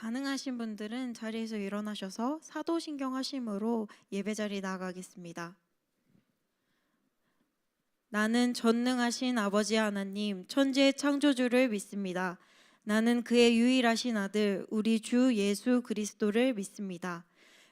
가능하신 분들은 자리에서 일어나셔서 사도신경 하심으로 예배 자리 나가겠습니다. 나는 전능하신 아버지 하나님, 천지의 창조주를 믿습니다. 나는 그의 유일하신 아들, 우리 주 예수 그리스도를 믿습니다.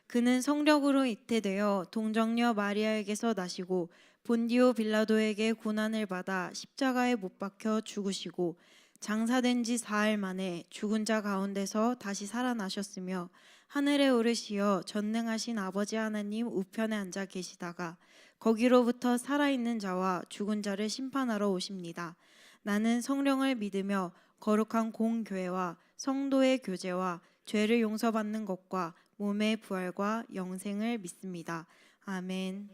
그는 성령으로 잉태되어 동정녀 마리아에게서 나시고 본디오 빌라도에게 고난을 받아 십자가에 못 박혀 죽으시고 장사된 지 사흘 만에 죽은 자 가운데서 다시 살아나셨으며 하늘에 오르시어 전능하신 아버지 하나님 우편에 앉아 계시다가 거기로부터 살아있는 자와 죽은 자를 심판하러 오십니다. 나는 성령을 믿으며 거룩한 공교회와 성도의 교제와 죄를 용서받는 것과 몸의 부활과 영생을 믿습니다. 아멘.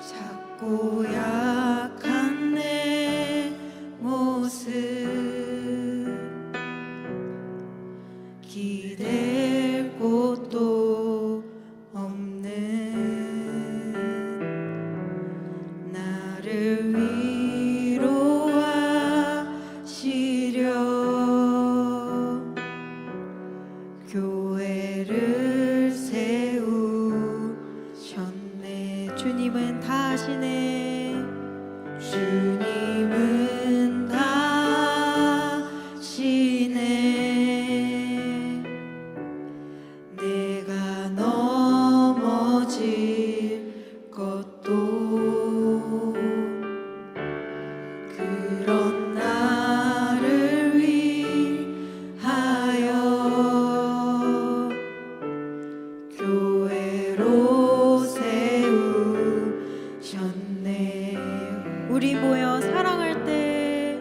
작고 약한 내 모습 기댈 곳도 없는 나를 위로하시려 교회를 세우셨네. 주님은 다 하시네. 주님은 다 하시네. 내가 넘어질 것도 그런 나를 위하여 교회로 세우셨네. 우리 모여 사랑할 때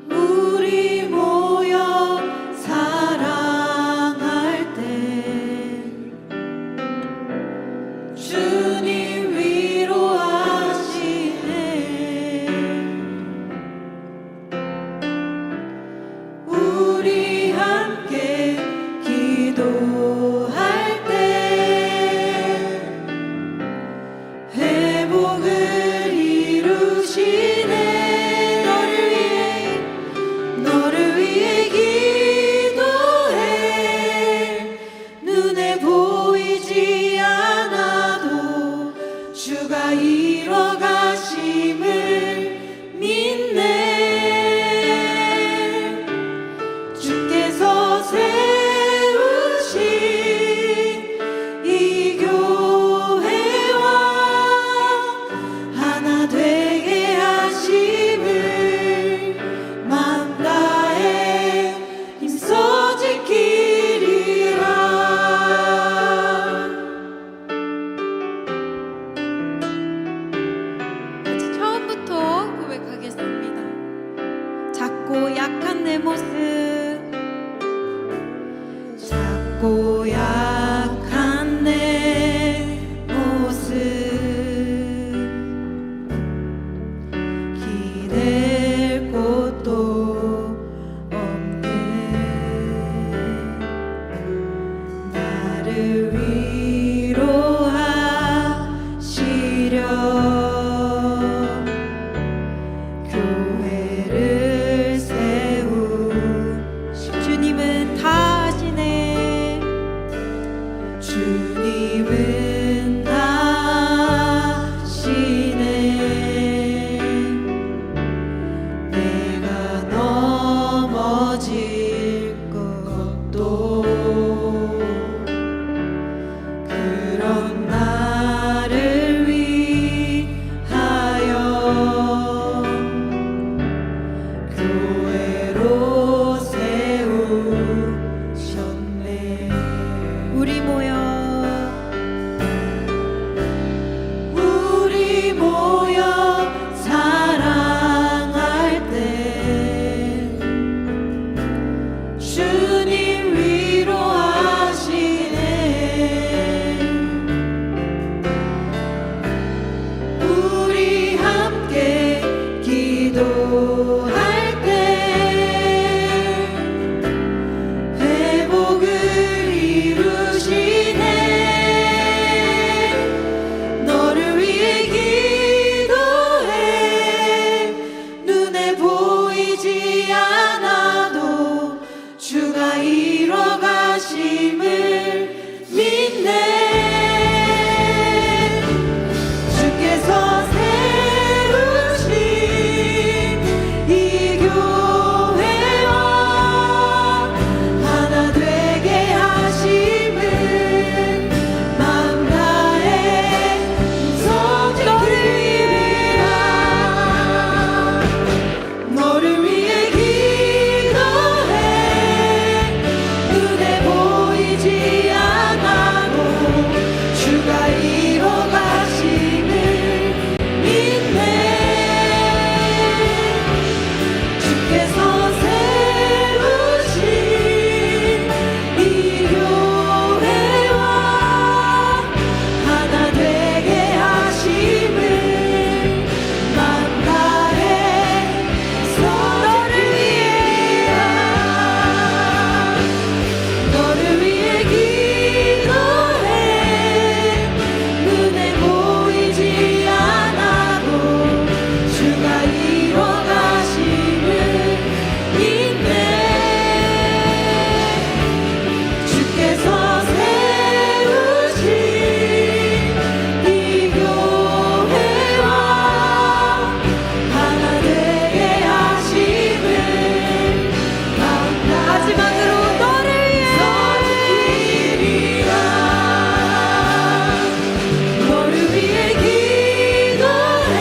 우리 모여 사랑할 때 주님 위로하시네. 우리 함께 기도할 때 회복을 이루시네. 너를 위해 기도해. 눈에 보이지 않아도 주가 이뤄 가심을 믿네. 주께서 세우신 이 교회와 하나 되게 하심을 마음 다해 힘써 지키리라. 같이 처음부터 고백하겠습니다. 작고 약한 내 모습 작고 약한 내 모습 기댈 곳도 없는 나를 위로하시려 교회를 세우시. 주님은 다 하시네. 주님은 다 하시네. 내가 넘어질 것도 그런 나를 위하여 교회로 세우 주가 이뤄 가심을 믿네. 주께서 세우신 이 교회와 하나 되게 하심을 마음 다해 서지키리라. 너를 위해 기도해. 눈에 보이지 않아도 주가 이뤄 가심을 믿네. 주께서 세우신 이 교회와 하나 되게 하심을 마음 다해 서지키리라. 너를 위해 기도해. 눈에 보이지 않아도 주가 이뤄 가심을 믿네. 주께서 세우신 이 교회와 하나 되게 하심을 마지막으로 너를 위해 서지키리라. 너를 위해 기도해.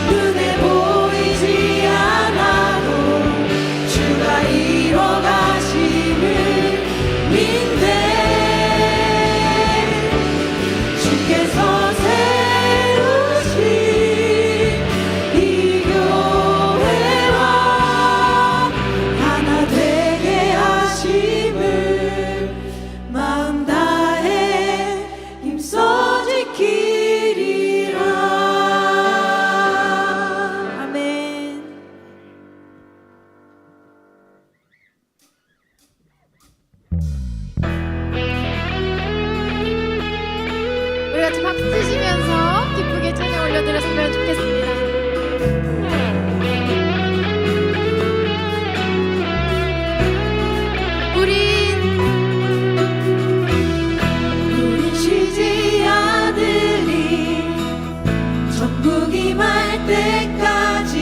눈에 보이지 않아도 주가 이뤄 가심을 믿네. 주께서 세우신 이 교회와 하나 되게 하심을 마음 다해 힘써 지키리라. 아멘. 우리 같이 박수 치시면서 기쁘게 찬양 올려드렸으면 좋겠습니다. 우린 쉬지 않으리. 천국이 말 때까지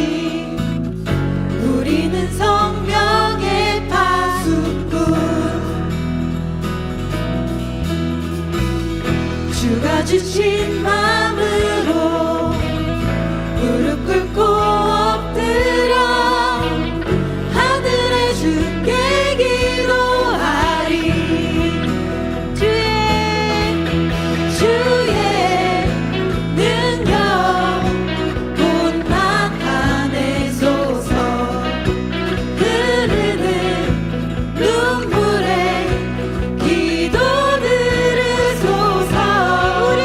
우리는 성령의 파수꾼. 주가 주신 마음으로 무릎 꿇고 엎드려 하늘의 주께 기도하리. 주의 능력 곧 나타내소서. 흐르는 눈물에 기도 들으소서. 우리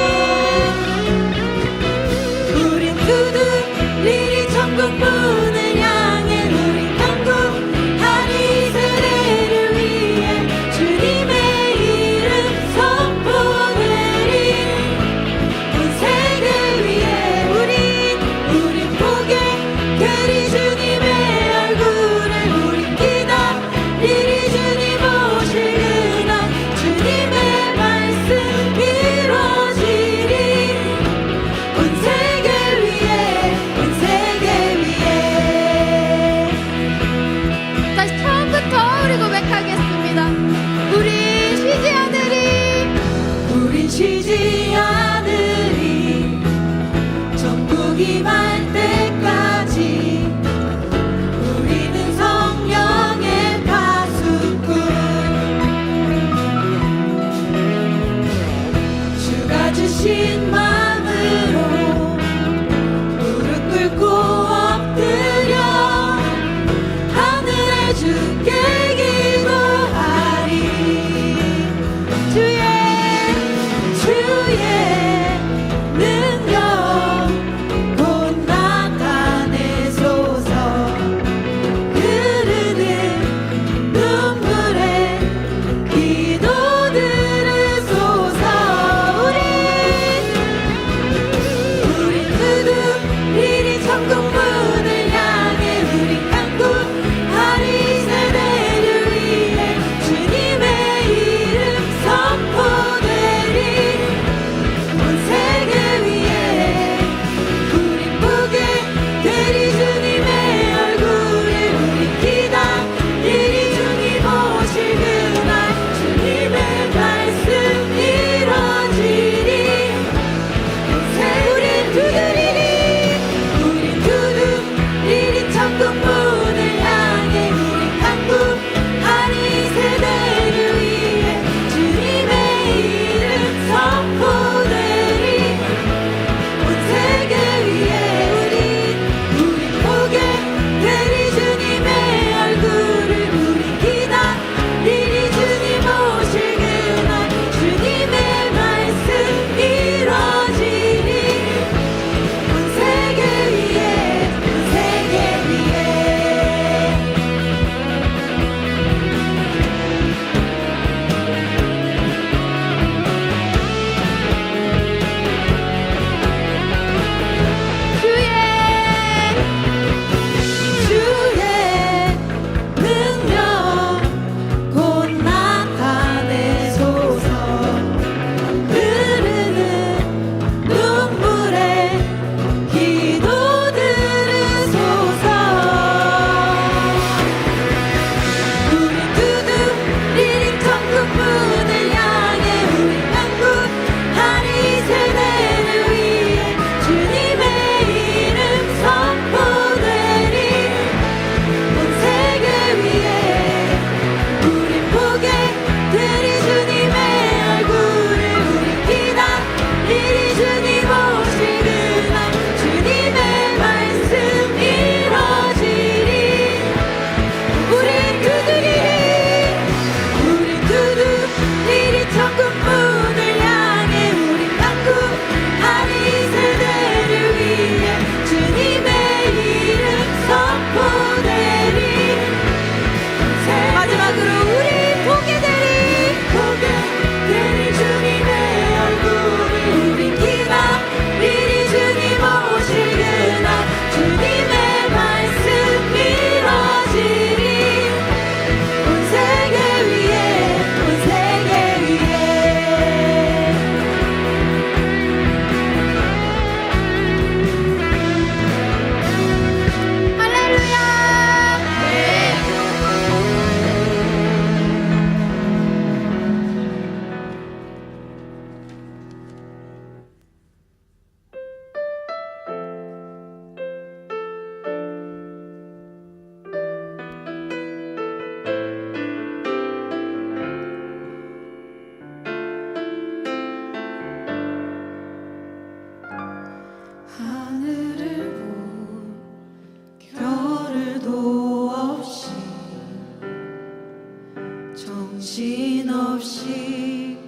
정신없이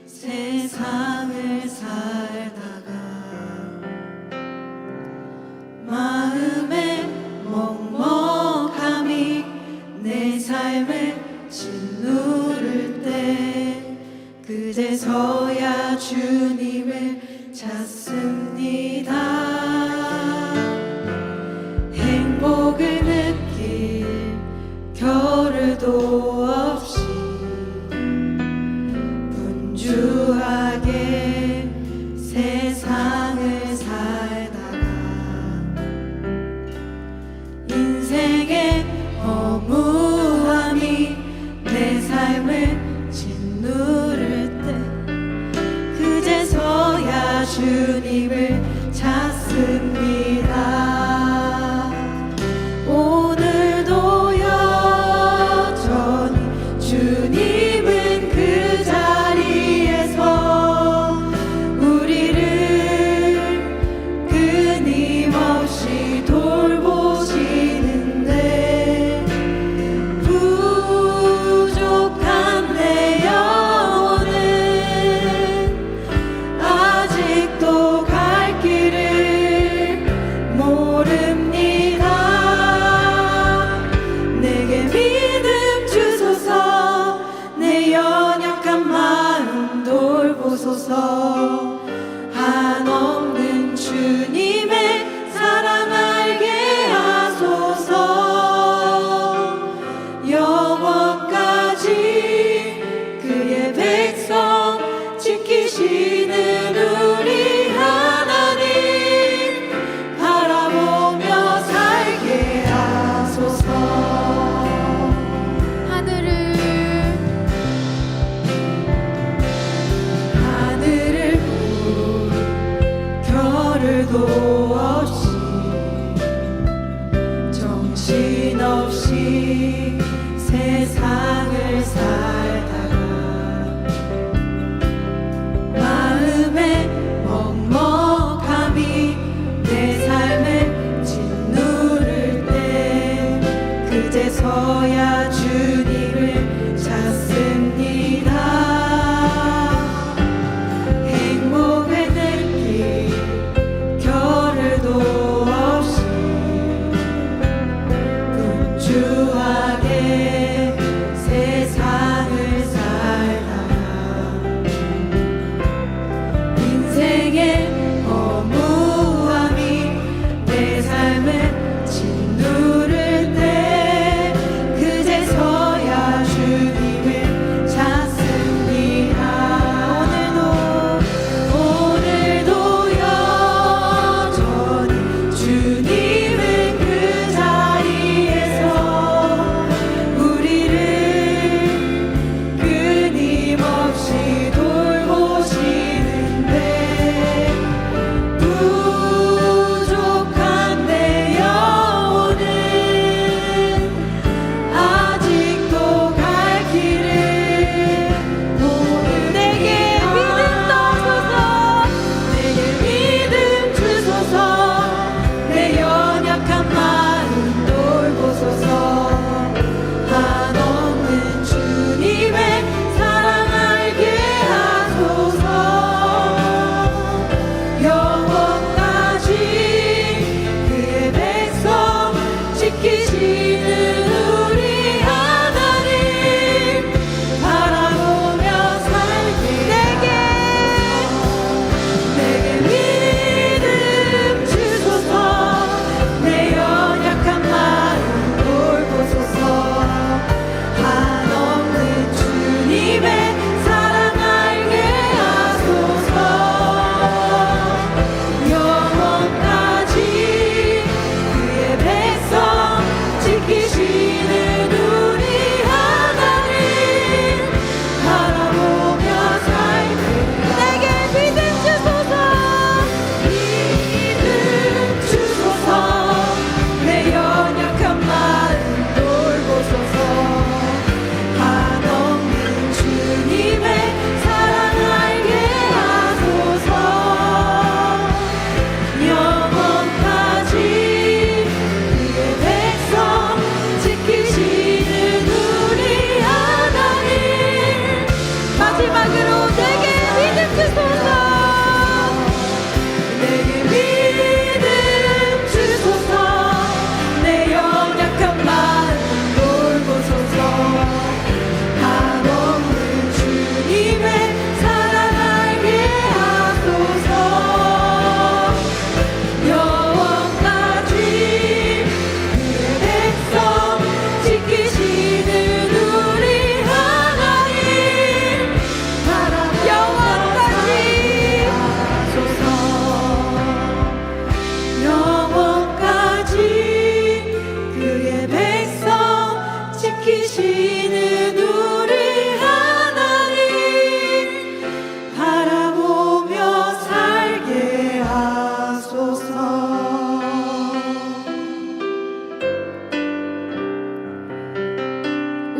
세상을 살다가 마음에 먹먹함이 내 삶을 짓누를 때 그제서야 주님을 찾습니다. 행복을 느낄 겨를도 없이 분주하게 세상을 살다가 인생의 허무함이 내 삶을 짓누를 때 그제서야 주님을 찾습니다. 오늘도 여전히 주님은 그 자리에서 우리를 끊임없이 돌보시는데 부족한 내 영혼은 아직도 갈 길을 모릅니다. 내게 믿음 주소서. 내 연약한 마음 돌보소서. 한없는 주님의 사랑 알게 하소서. 영원까지 그의 백성 지키시는 우리 하나님 바라보며 살게 하소서. 하늘을 볼 겨를도 없이 정신없이 세상을 살다가 마음에 먹먹함이 내 삶을 짓누를 때 그제서야 주님을 찾습니다. 행복을 느낄 겨울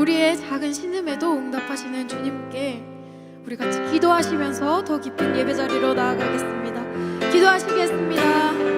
우리의 작은 신음에도 응답하시는 주님께 우리 같이 기도하시면서 더 깊은 예배 자리로 나아가겠습니다. 기도하시겠습니다.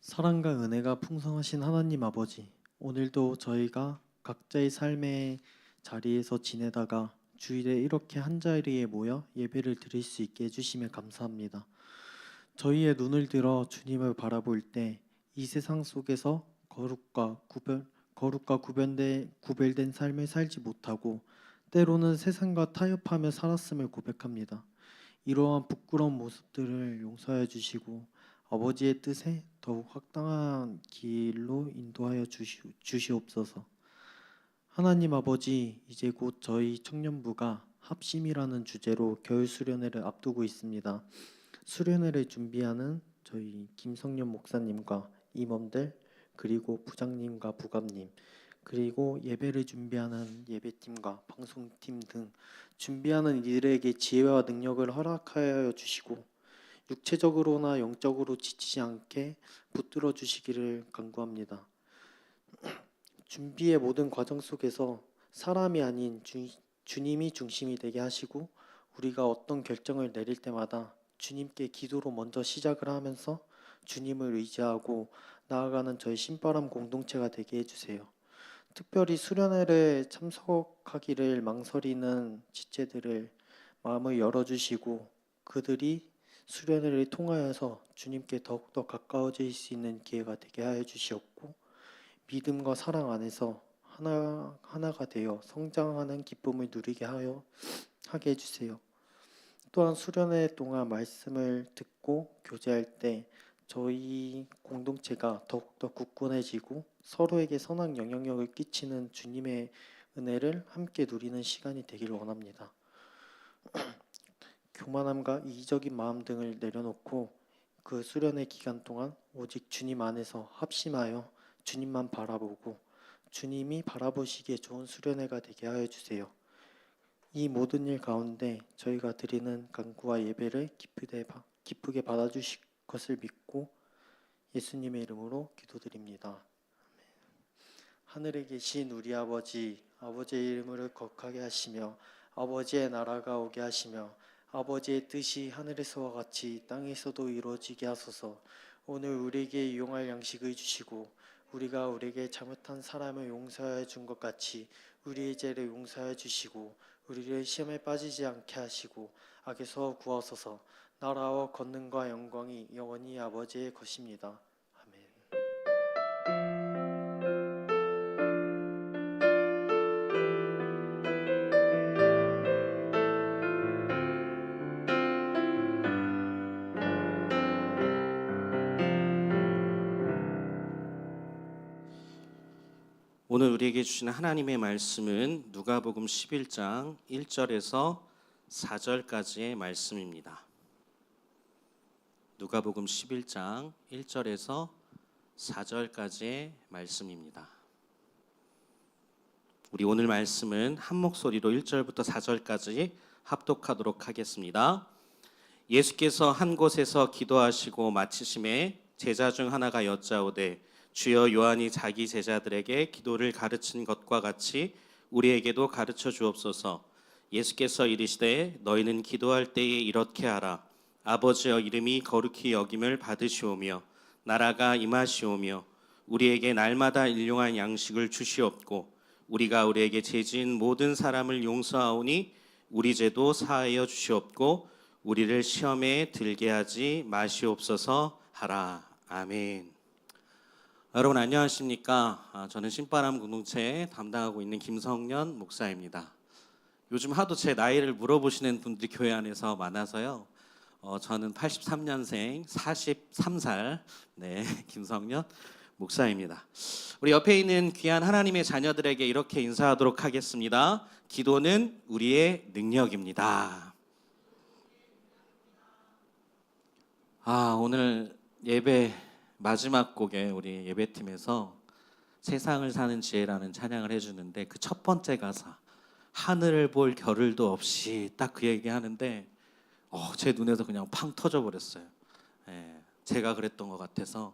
사랑과 은혜가 풍성하신 하나님 아버지, 오늘도 저희가 각자의 삶의 자리에서 지내다가 주일에 이렇게 한자리에 모여 예배를 드릴 수 있게 해주시며 감사합니다. 저희의 눈을 들어 주님을 바라볼 때 이 세상 속에서 거룩과 구별된 삶을 살지 못하고 때로는 세상과 타협하며 살았음을 고백합니다. 이러한 부끄러운 모습들을 용서해 주시고 아버지의 뜻에 더욱 확당한 길로 인도하여 주시옵소서. 하나님 아버지, 이제 곧 저희 청년부가 합심이라는 주제로 겨울 수련회를 앞두고 있습니다. 수련회를 준비하는 저희 김성년 목사님과 임원들, 그리고 부장님과 부감님, 그리고 예배를 준비하는 예배팀과 방송팀 등 준비하는 이들에게 지혜와 능력을 허락하여 주시고 육체적으로나 영적으로 지치지 않게 붙들어 주시기를 간구합니다. 준비의 모든 과정 속에서 사람이 아닌 주님이 중심이 되게 하시고 우리가 어떤 결정을 내릴 때마다 주님께 기도로 먼저 시작을 하면서 주님을 의지하고 나아가는 저희 신바람 공동체가 되게 해주세요. 특별히 수련회를 참석하기를 망설이는 지체들을 마음을 열어주시고 그들이 수련회를 통하여서 주님께 더욱더 가까워질 수 있는 기회가 되게 하여 주시옵고 믿음과 사랑 안에서 하나가 되어 성장하는 기쁨을 누리게 하게 해주세요. 또한 수련회 동안 말씀을 듣고 교제할 때 저희 공동체가 더욱더 굳건해지고 서로에게 선한 영향력을 끼치는 주님의 은혜를 함께 누리는 시간이 되길 원합니다. 교만함과 이기적인 마음 등을 내려놓고 그 수련회 기간 동안 오직 주님 안에서 합심하여 주님만 바라보고 주님이 바라보시기에 좋은 수련회가 되게 하여 주세요. 이 모든 일 가운데 저희가 드리는 간구와 예배를 기쁘게 받아주실 것을 믿고 예수님의 이름으로 기도드립니다. 하늘에 계신 우리 아버지, 아버지의 이름을 거룩하게 하시며 아버지의 나라가 오게 하시며 아버지의 뜻이 하늘에서와 같이 땅에서도 이루어지게 하소서. 오늘 우리에게 이용할 양식을 주시고 우리가 우리에게 잘못한 사람을 용서해 준 것 같이 우리의 죄를 용서해 주시고 우리를 시험에 빠지지 않게 하시고 악에서 구하소서. 나라와 권능과 영광이 영원히 아버지의 것입니다. 아멘. 오늘 우리에게 주시는 하나님의 말씀은 누가복음 11장 1절에서 4절까지의 말씀입니다. 누가복음 11장 1절에서 4절까지의 말씀입니다. 우리 오늘 말씀은 한 목소리로 1절부터 4절까지 합독하도록 하겠습니다. 예수께서 한 곳에서 기도하시고 마치심에 제자 중 하나가 여짜오되 주여 요한이 자기 제자들에게 기도를 가르친 것과 같이 우리에게도 가르쳐 주옵소서. 예수께서 이르시되 너희는 기도할 때에 이렇게 하라. 아버지여 이름이 거룩히 여김을 받으시오며 나라가 임하시오며 우리에게 날마다 일용할 양식을 주시옵고 우리가 우리에게 죄지은 모든 사람을 용서하오니 우리 죄도 사하여 주시옵고 우리를 시험에 들게 하지 마시옵소서 하라. 아멘. 여러분 안녕하십니까? 저는 신바람 공동체 담당하고 있는 김성년 목사입니다. 요즘 하도 제 나이를 물어보시는 분들이 교회 안에서 많아서요. 저는 83년생 43살 김성년 목사입니다. 우리 옆에 있는 귀한 하나님의 자녀들에게 이렇게 인사하도록 하겠습니다. 기도는 우리의 능력입니다. 오늘 예배 마지막 곡에 우리 예배팀에서 세상을 사는 지혜라는 찬양을 해주는데 그 첫 번째 가사 하늘을 볼 겨를도 없이 딱 그 얘기 하는데 제 눈에서 그냥 팡 터져버렸어요. 제가 그랬던 것 같아서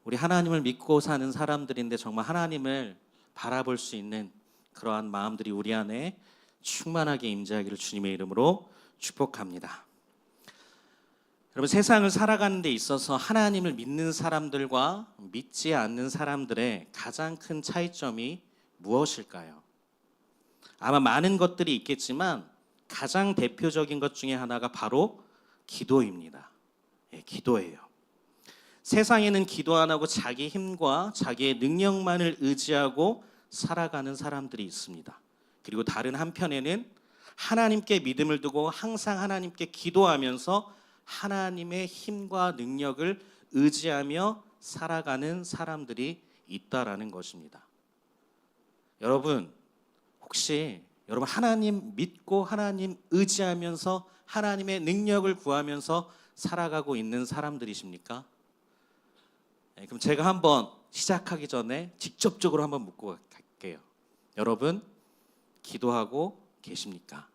우리 하나님을 믿고 사는 사람들인데 정말 하나님을 바라볼 수 있는 그러한 마음들이 우리 안에 충만하게 임재하기를 주님의 이름으로 축복합니다. 여러분 세상을 살아가는 데 있어서 하나님을 믿는 사람들과 믿지 않는 사람들의 가장 큰 차이점이 무엇일까요? 아마 많은 것들이 있겠지만 가장 대표적인 것 중에 하나가 바로 기도입니다. 기도예요. 세상에는 기도 안 하고 자기 힘과 자기의 능력만을 의지하고 살아가는 사람들이 있습니다. 그리고 다른 한편에는 하나님께 믿음을 두고 항상 하나님께 기도하면서 하나님의 힘과 능력을 의지하며 살아가는 사람들이 있다라는 것입니다. 여러분 혹시 여러분 하나님 믿고 하나님 의지하면서 하나님의 능력을 구하면서 살아가고 있는 사람들이십니까? 그럼 제가 한번 시작하기 전에 직접적으로 한번 묻고 갈게요. 여러분 기도하고 계십니까?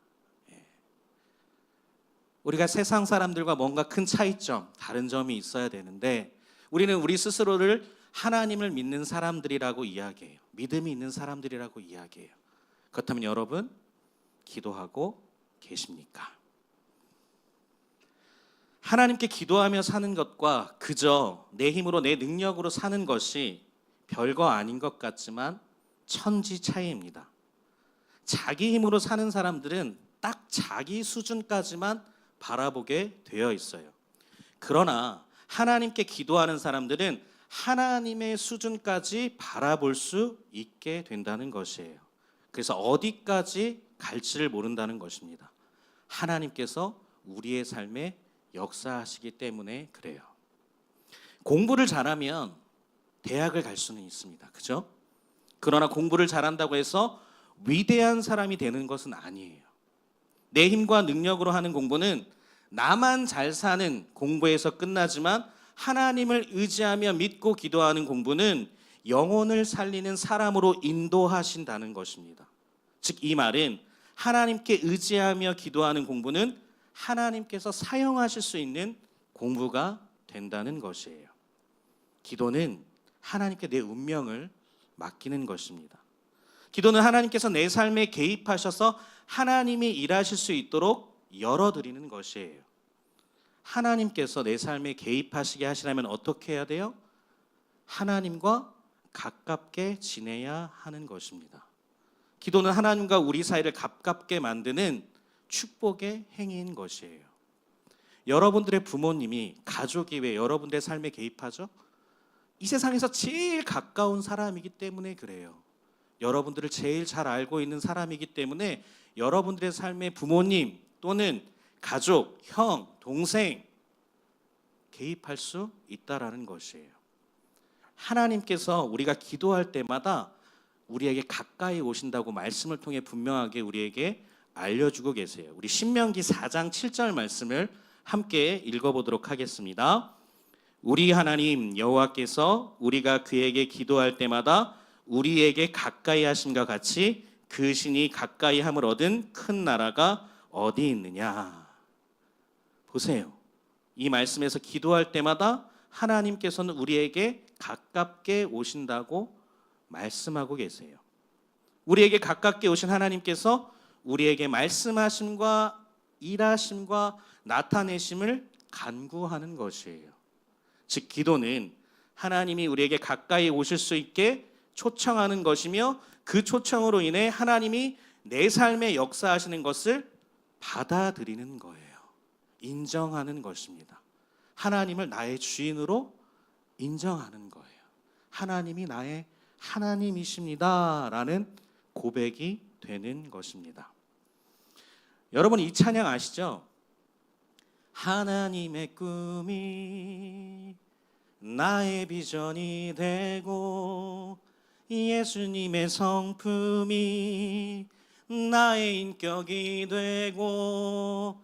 우리가 세상 사람들과 뭔가 큰 차이점, 다른 점이 있어야 되는데 우리는 우리 스스로를 하나님을 믿는 사람들이라고 이야기해요. 믿음이 있는 사람들이라고 이야기해요. 그렇다면 여러분 기도하고 계십니까? 하나님께 기도하며 사는 것과 그저 내 힘으로 내 능력으로 사는 것이 별거 아닌 것 같지만 천지 차이입니다. 자기 힘으로 사는 사람들은 딱 자기 수준까지만 바라보게 되어 있어요. 그러나 하나님께 기도하는 사람들은 하나님의 수준까지 바라볼 수 있게 된다는 것이에요. 그래서 어디까지 갈지를 모른다는 것입니다. 하나님께서 우리의 삶에 역사하시기 때문에 그래요. 공부를 잘하면 대학을 갈 수는 있습니다. 그죠? 그러나 공부를 잘한다고 해서 위대한 사람이 되는 것은 아니에요. 내 힘과 능력으로 하는 공부는 나만 잘 사는 공부에서 끝나지만 하나님을 의지하며 믿고 기도하는 공부는 영혼을 살리는 사람으로 인도하신다는 것입니다. 즉 이 말은 하나님께 의지하며 기도하는 공부는 하나님께서 사용하실 수 있는 공부가 된다는 것이에요. 기도는 하나님께 내 운명을 맡기는 것입니다. 기도는 하나님께서 내 삶에 개입하셔서 하나님이 일하실 수 있도록 열어드리는 것이에요. 하나님께서 내 삶에 개입하시게 하시려면 어떻게 해야 돼요? 하나님과 가깝게 지내야 하는 것입니다. 기도는 하나님과 우리 사이를 가깝게 만드는 축복의 행위인 것이에요. 여러분들의 부모님이, 가족이 왜 여러분들의 삶에 개입하죠? 이 세상에서 제일 가까운 사람이기 때문에 그래요. 여러분들을 제일 잘 알고 있는 사람이기 때문에 여러분들의 삶에 부모님 또는 가족, 형, 동생 개입할 수 있다라는 것이에요. 하나님께서 우리가 기도할 때마다 우리에게 가까이 오신다고 말씀을 통해 분명하게 우리에게 알려주고 계세요. 우리 신명기 4장 7절 말씀을 함께 읽어보도록 하겠습니다. 우리 하나님 여호와께서 우리가 그에게 기도할 때마다 우리에게 가까이 하심과 같이 그 신이 가까이 함을 얻은 큰 나라가 어디 있느냐. 보세요. 이 말씀에서 기도할 때마다 하나님께서는 우리에게 가깝게 오신다고 말씀하고 계세요. 우리에게 가깝게 오신 하나님께서 우리에게 말씀하심과 일하심과 나타내심을 간구하는 것이에요. 즉 기도는 하나님이 우리에게 가까이 오실 수 있게 초청하는 것이며 그 초청으로 인해 하나님이 내 삶에 역사하시는 것을 받아들이는 거예요. 인정하는 것입니다. 하나님을 나의 주인으로 인정하는 거예요. 하나님이 나의 하나님이십니다라는 고백이 되는 것입니다. 여러분 이 찬양 아시죠? 하나님의 꿈이 나의 비전이 되고 예수님의 성품이 나의 인격이 되고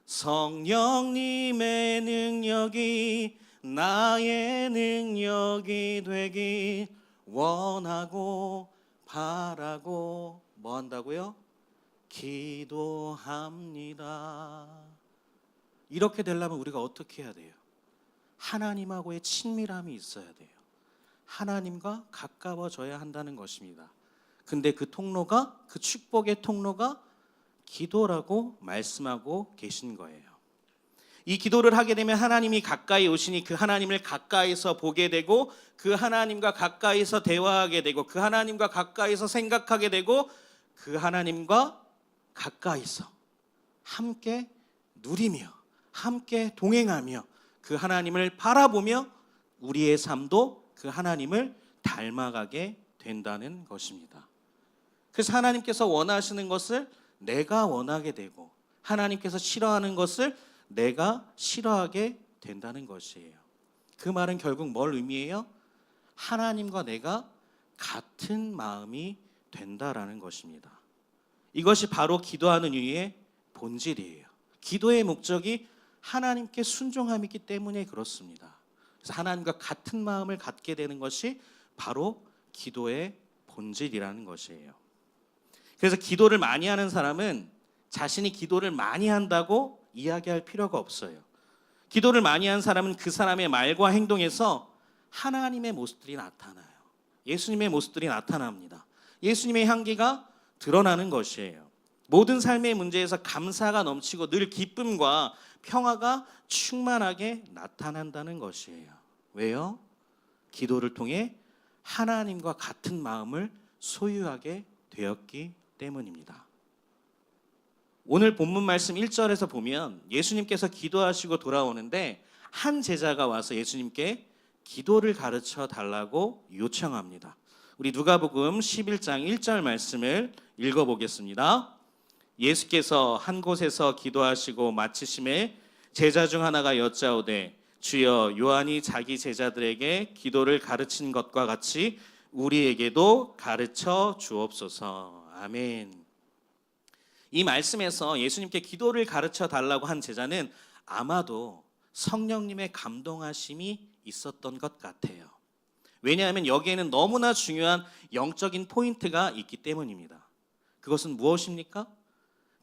성령님의 능력이 나의 능력이 되길 원하고 바라고 뭐 한다고요? 기도합니다. 이렇게 되려면 우리가 어떻게 해야 돼요? 하나님하고의 친밀함이 있어야 돼요. 하나님과 가까워져야 한다는 것입니다. 근데 그 통로가, 그 축복의 통로가 기도라고 말씀하고 계신 거예요. 이 기도를 하게 되면 하나님이 가까이 오시니 그 하나님을 가까이서 보게 되고 그 하나님과 가까이서 대화하게 되고 그 하나님과 가까이서 생각하게 되고 그 하나님과 가까이서 함께 누리며 함께 동행하며 그 하나님을 바라보며 우리의 삶도 그 하나님을 닮아가게 된다는 것입니다. 그래서 하나님께서 원하시는 것을 내가 원하게 되고 하나님께서 싫어하는 것을 내가 싫어하게 된다는 것이에요. 그 말은 결국 뭘 의미해요? 하나님과 내가 같은 마음이 된다라는 것입니다. 이것이 바로 기도하는 이유의 본질이에요. 기도의 목적이 하나님께 순종함이기 때문에 그렇습니다. 그래서 하나님과 같은 마음을 갖게 되는 것이 바로 기도의 본질이라는 것이에요. 그래서 기도를 많이 하는 사람은 자신이 기도를 많이 한다고 이야기할 필요가 없어요. 기도를 많이 한 사람은 그 사람의 말과 행동에서 하나님의 모습들이 나타나요. 예수님의 모습들이 나타납니다. 예수님의 향기가 드러나는 것이에요. 모든 삶의 문제에서 감사가 넘치고 늘 기쁨과 평화가 충만하게 나타난다는 것이에요. 왜요? 기도를 통해 하나님과 같은 마음을 소유하게 되었기 때문입니다. 오늘 본문 말씀 1절에서 보면 예수님께서 기도하시고 돌아오는데 한 제자가 와서 예수님께 기도를 가르쳐 달라고 요청합니다. 우리 누가복음 11장 1절 말씀을 읽어보겠습니다. 예수께서 한 곳에서 기도하시고 마치심에 제자 중 하나가 여짜오되 주여 요한이 자기 제자들에게 기도를 가르친 것과 같이 우리에게도 가르쳐 주옵소서. 아멘. 이 말씀에서 예수님께 기도를 가르쳐 달라고 한 제자는 아마도 성령님의 감동하심이 있었던 것 같아요. 왜냐하면 여기에는 너무나 중요한 영적인 포인트가 있기 때문입니다. 그것은 무엇입니까?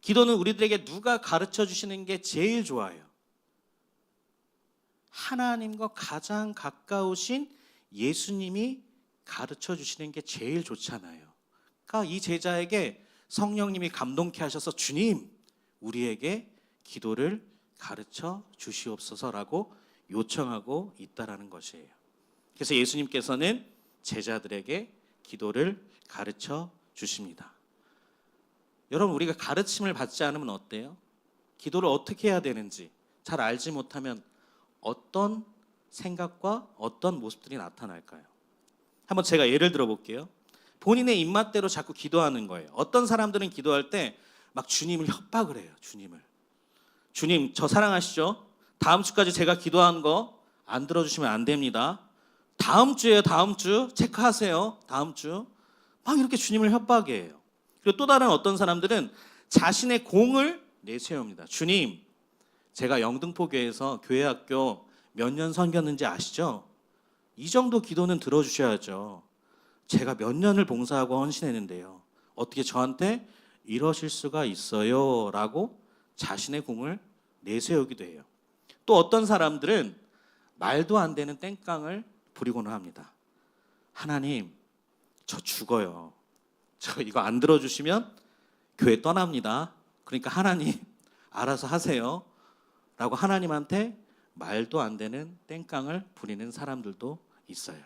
기도는 우리들에게 누가 가르쳐 주시는 게 제일 좋아요? 하나님과 가장 가까우신 예수님이 가르쳐 주시는 게 제일 좋잖아요. 그러니까 이 제자에게 성령님이 감동케 하셔서 주님, 우리에게 기도를 가르쳐 주시옵소서라고 요청하고 있다라는 것이에요. 그래서 예수님께서는 제자들에게 기도를 가르쳐 주십니다. 여러분, 우리가 가르침을 받지 않으면 어때요? 기도를 어떻게 해야 되는지 잘 알지 못하면 어떤 생각과 어떤 모습들이 나타날까요? 한번 제가 예를 들어 볼게요. 본인의 입맛대로 자꾸 기도하는 거예요. 어떤 사람들은 기도할 때 막 주님을 협박을 해요. 주님, 저 사랑하시죠? 다음 주까지 제가 기도한 거 안 들어주시면 안 됩니다. 다음 주에요. 다음 주 체크하세요. 다음 주. 막 이렇게 주님을 협박해요. 그리고 또 다른 어떤 사람들은 자신의 공을 내세웁니다. 주님, 제가 영등포교회에서 교회학교 몇 년 섬겼는지 아시죠? 이 정도 기도는 들어주셔야죠. 제가 몇 년을 봉사하고 헌신했는데요. 어떻게 저한테 이러실 수가 있어요? 라고 자신의 공을 내세우기도 해요. 또 어떤 사람들은 말도 안 되는 땡깡을 부리고는 합니다. 하나님, 저 죽어요. 저 이거 안 들어주시면 교회 떠납니다. 그러니까 하나님 알아서 하세요. 라고 하나님한테 말도 안 되는 땡깡을 부리는 사람들도 있어요.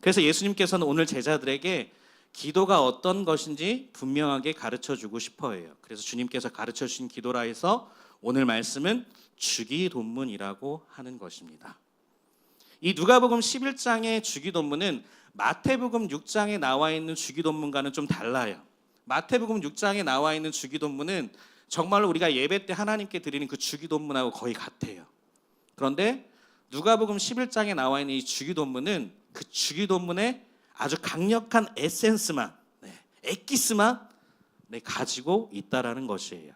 그래서 예수님께서는 오늘 제자들에게 기도가 어떤 것인지 분명하게 가르쳐 주고 싶어 해요. 그래서 주님께서 가르쳐 주신 기도라 해서 오늘 말씀은 주기도문이라고 하는 것입니다. 이 누가복음 11장의 주기도문은 마태복음 6장에 나와 있는 주기도문과는 좀 달라요. 마태복음 6장에 나와 있는 주기도문은 정말로 우리가 예배 때 하나님께 드리는 그 주기도문하고 거의 같아요. 그런데 누가복음 11장에 나와 있는 이 주기도문은 그 주기도문의 아주 강력한 에센스만, 엑기스만 가지고 있다라는 것이에요.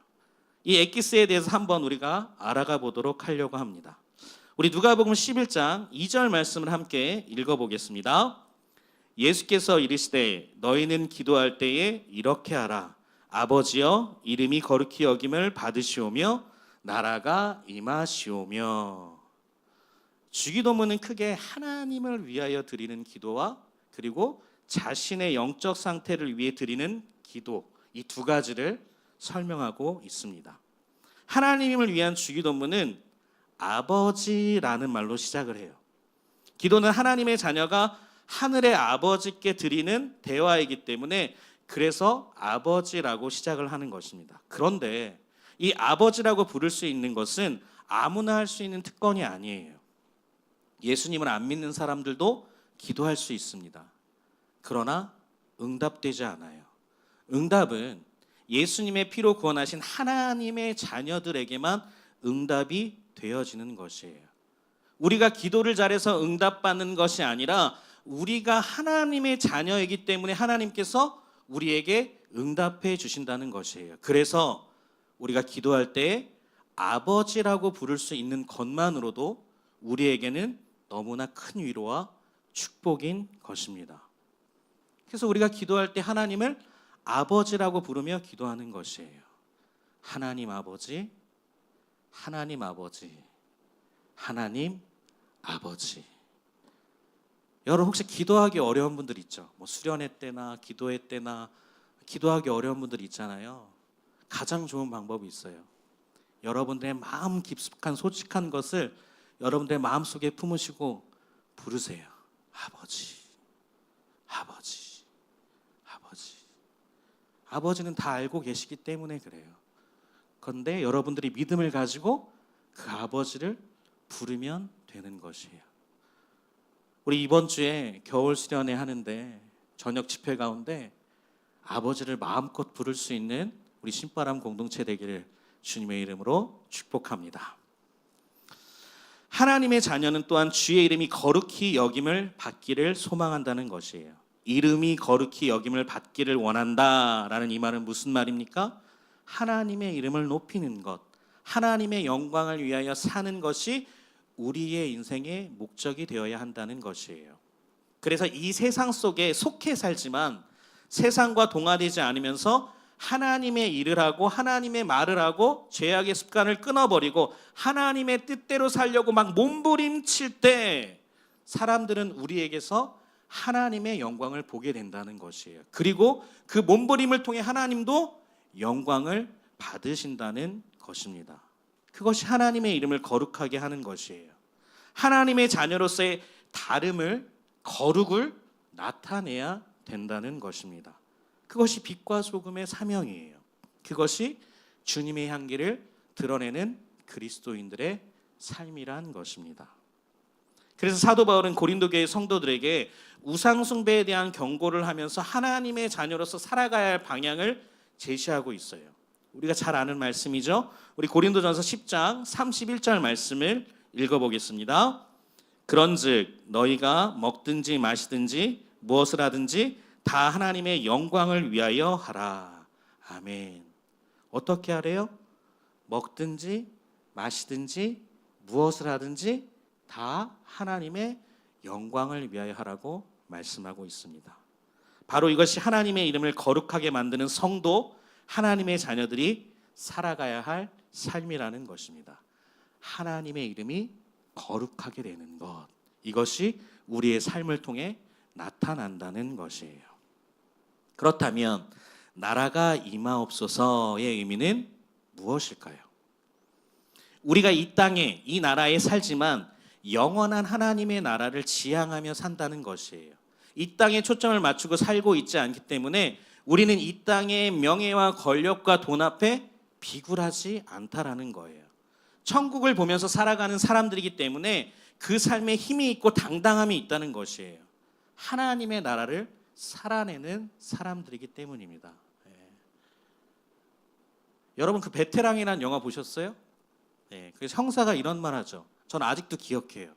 이 엑기스에 대해서 한번 우리가 알아가 보도록 하려고 합니다. 우리 누가복음 11장 2절 말씀을 함께 읽어보겠습니다. 예수께서 이르시되 너희는 기도할 때에 이렇게 하라. 아버지여 이름이 거룩히 여김을 받으시오며 나라가 임하시오며. 주기도문은 크게 하나님을 위하여 드리는 기도와 그리고 자신의 영적 상태를 위해 드리는 기도, 이 두 가지를 설명하고 있습니다. 하나님을 위한 주기도문은 아버지라는 말로 시작을 해요. 기도는 하나님의 자녀가 하늘의 아버지께 드리는 대화이기 때문에 그래서 아버지라고 시작을 하는 것입니다. 그런데 이 아버지라고 부를 수 있는 것은 아무나 할 수 있는 특권이 아니에요. 예수님을 안 믿는 사람들도 기도할 수 있습니다. 그러나 응답되지 않아요. 응답은 예수님의 피로 구원하신 하나님의 자녀들에게만 응답이 되어지는 것이에요. 우리가 기도를 잘해서 응답받는 것이 아니라 우리가 하나님의 자녀이기 때문에 하나님께서 우리에게 응답해 주신다는 것이에요. 그래서 우리가 기도할 때 아버지라고 부를 수 있는 것만으로도 우리에게는 너무나 큰 위로와 축복인 것입니다. 그래서 우리가 기도할 때 하나님을 아버지라고 부르며 기도하는 것이에요. 하나님 아버지, 하나님 아버지, 하나님 아버지. 여러분 혹시 기도하기 어려운 분들 있죠? 뭐 수련회 때나 기도회 때나 기도하기 어려운 분들 있잖아요. 가장 좋은 방법이 있어요. 여러분들의 마음 깊숙한 솔직한 것을 여러분들의 마음속에 품으시고 부르세요. 아버지, 아버지, 아버지. 아버지는 다 알고 계시기 때문에 그래요. 그런데 여러분들이 믿음을 가지고 그 아버지를 부르면 되는 것이에요. 우리 이번 주에 겨울 수련회 하는데 저녁 집회 가운데 아버지를 마음껏 부를 수 있는 우리 신바람 공동체 되기를 주님의 이름으로 축복합니다. 하나님의 자녀는 또한 주의 이름이 거룩히 여김을 받기를 소망한다는 것이에요. 이름이 거룩히 여김을 받기를 원한다라는 이 말은 무슨 말입니까? 하나님의 이름을 높이는 것, 하나님의 영광을 위하여 사는 것이 우리의 인생의 목적이 되어야 한다는 것이에요. 그래서 이 세상 속에 속해 살지만 세상과 동화되지 않으면서 하나님의 일을 하고 하나님의 말을 하고 죄악의 습관을 끊어버리고 하나님의 뜻대로 살려고 막 몸부림칠 때 사람들은 우리에게서 하나님의 영광을 보게 된다는 것이에요. 그리고 그 몸부림을 통해 하나님도 영광을 받으신다는 것입니다. 그것이 하나님의 이름을 거룩하게 하는 것이에요. 하나님의 자녀로서의 다름을, 거룩을 나타내야 된다는 것입니다. 그것이 빛과 소금의 사명이에요. 그것이 주님의 향기를 드러내는 그리스도인들의 삶이란 것입니다. 그래서 사도 바울은 고린도 교회 성도들에게 우상 숭배에 대한 경고를 하면서 하나님의 자녀로서 살아가야 할 방향을 제시하고 있어요. 우리가 잘 아는 말씀이죠. 우리 고린도전서 10장 31절 말씀을 읽어보겠습니다. 그런즉 너희가 먹든지 마시든지 무엇을 하든지 다 하나님의 영광을 위하여 하라. 아멘. 어떻게 하래요? 먹든지 마시든지 무엇을 하든지 다 하나님의 영광을 위하여 하라고 말씀하고 있습니다. 바로 이것이 하나님의 이름을 거룩하게 만드는 성도, 하나님의 자녀들이 살아가야 할 삶이라는 것입니다. 하나님의 이름이 거룩하게 되는 것, 이것이 우리의 삶을 통해 나타난다는 것이에요. 그렇다면 나라가 임하옵소서의 의미는 무엇일까요? 우리가 이 땅에 이 나라에 살지만 영원한 하나님의 나라를 지향하며 산다는 것이에요. 이 땅에 초점을 맞추고 살고 있지 않기 때문에 우리는 이 땅의 명예와 권력과 돈 앞에 비굴하지 않다라는 거예요. 천국을 보면서 살아가는 사람들이기 때문에 그 삶에 힘이 있고 당당함이 있다는 것이에요. 하나님의 나라를 살아내는 사람들이기 때문입니다. 여러분 그 베테랑이라는 영화 보셨어요? 그래서 형사가 이런 말 하죠. 저는 아직도 기억해요.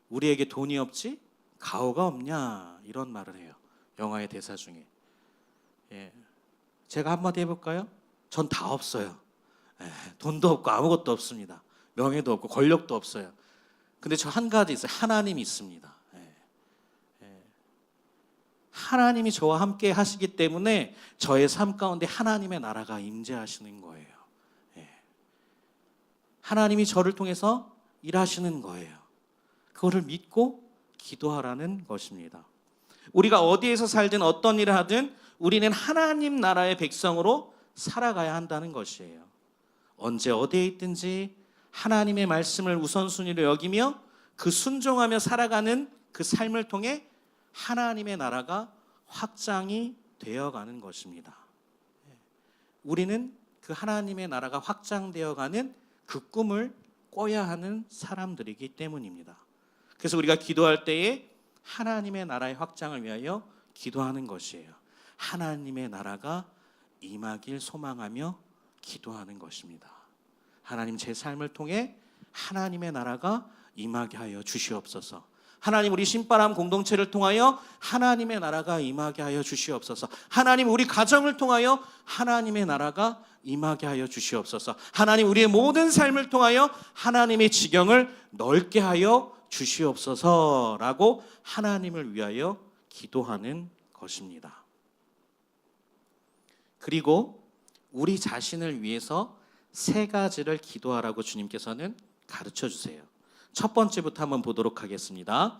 우리에게 돈이 없지 가오가 없냐 이런 말을 해요. 영화의 대사 중에. 제가 한마디 해볼까요? 전 다 없어요. 돈도 없고 아무것도 없습니다. 명예도 없고 권력도 없어요. 근데 저 한 가지 있어요. 하나님이 있습니다. 하나님이 저와 함께 하시기 때문에 저의 삶 가운데 하나님의 나라가 임재하시는 거예요. 하나님이 저를 통해서 일하시는 거예요. 그거를 믿고 기도하라는 것입니다. 우리가 어디에서 살든 어떤 일을 하든 우리는 하나님 나라의 백성으로 살아가야 한다는 것이에요. 언제 어디에 있든지 하나님의 말씀을 우선순위로 여기며 그 순종하며 살아가는 그 삶을 통해 하나님의 나라가 확장이 되어가는 것입니다. 우리는 그 하나님의 나라가 확장되어가는 그 꿈을 꿔야 하는 사람들이기 때문입니다. 그래서 우리가 기도할 때에 하나님의 나라의 확장을 위하여 기도하는 것이에요. 하나님의 나라가 임하길 소망하며 기도하는 것입니다. 하나님 제 삶을 통해 하나님의 나라가 임하게 하여 주시옵소서. 하나님 우리 신바람 공동체를 통하여 하나님의 나라가 임하게 하여 주시옵소서. 하나님 우리 가정을 통하여 하나님의 나라가 임하게 하여 주시옵소서. 하나님 우리의 모든 삶을 통하여 하나님의 지경을 넓게 하여 주시옵소서라고 하나님을 위하여 기도하는 것입니다. 그리고 우리 자신을 위해서 세 가지를 기도하라고 주님께서는 가르쳐 주세요. 첫 번째부터 한번 보도록 하겠습니다.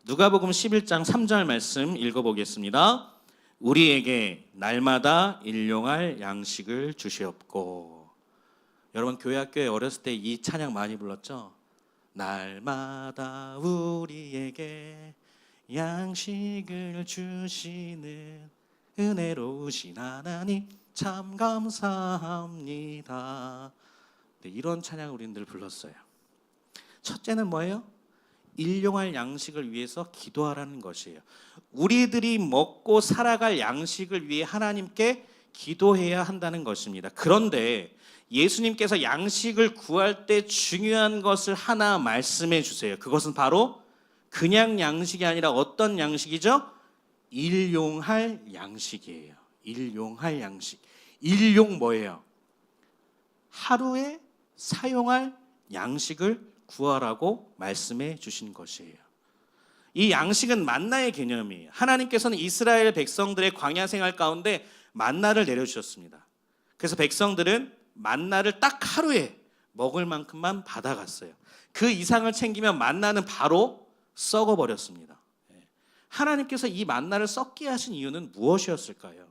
누가복음 11장 3절 말씀 읽어보겠습니다. 우리에게 날마다 일용할 양식을 주시옵고. 여러분 교회 학교에 어렸을 때 이 찬양 많이 불렀죠? 날마다 우리에게 양식을 주시는 은혜로우신 하나님 참 감사합니다. 네, 이런 찬양을 우리는 늘 불렀어요. 첫째는 뭐예요? 일용할 양식을 위해서 기도하라는 것이에요. 우리들이 먹고 살아갈 양식을 위해 하나님께 기도해야 한다는 것입니다. 그런데 예수님께서 양식을 구할 때 중요한 것을 하나 말씀해 주세요. 그것은 바로 그냥 양식이 아니라 어떤 양식이죠? 일용할 양식이에요. 일용할 양식. 일용 뭐예요? 하루에 사용할 양식을 구하라고 말씀해 주신 것이에요. 이 양식은 만나의 개념이에요. 하나님께서는 이스라엘 백성들의 광야 생활 가운데 만나를 내려주셨습니다. 그래서 백성들은 만나를 딱 하루에 먹을 만큼만 받아갔어요. 그 이상을 챙기면 만나는 바로 썩어버렸습니다. 하나님께서 이 만나를 썩게 하신 이유는 무엇이었을까요?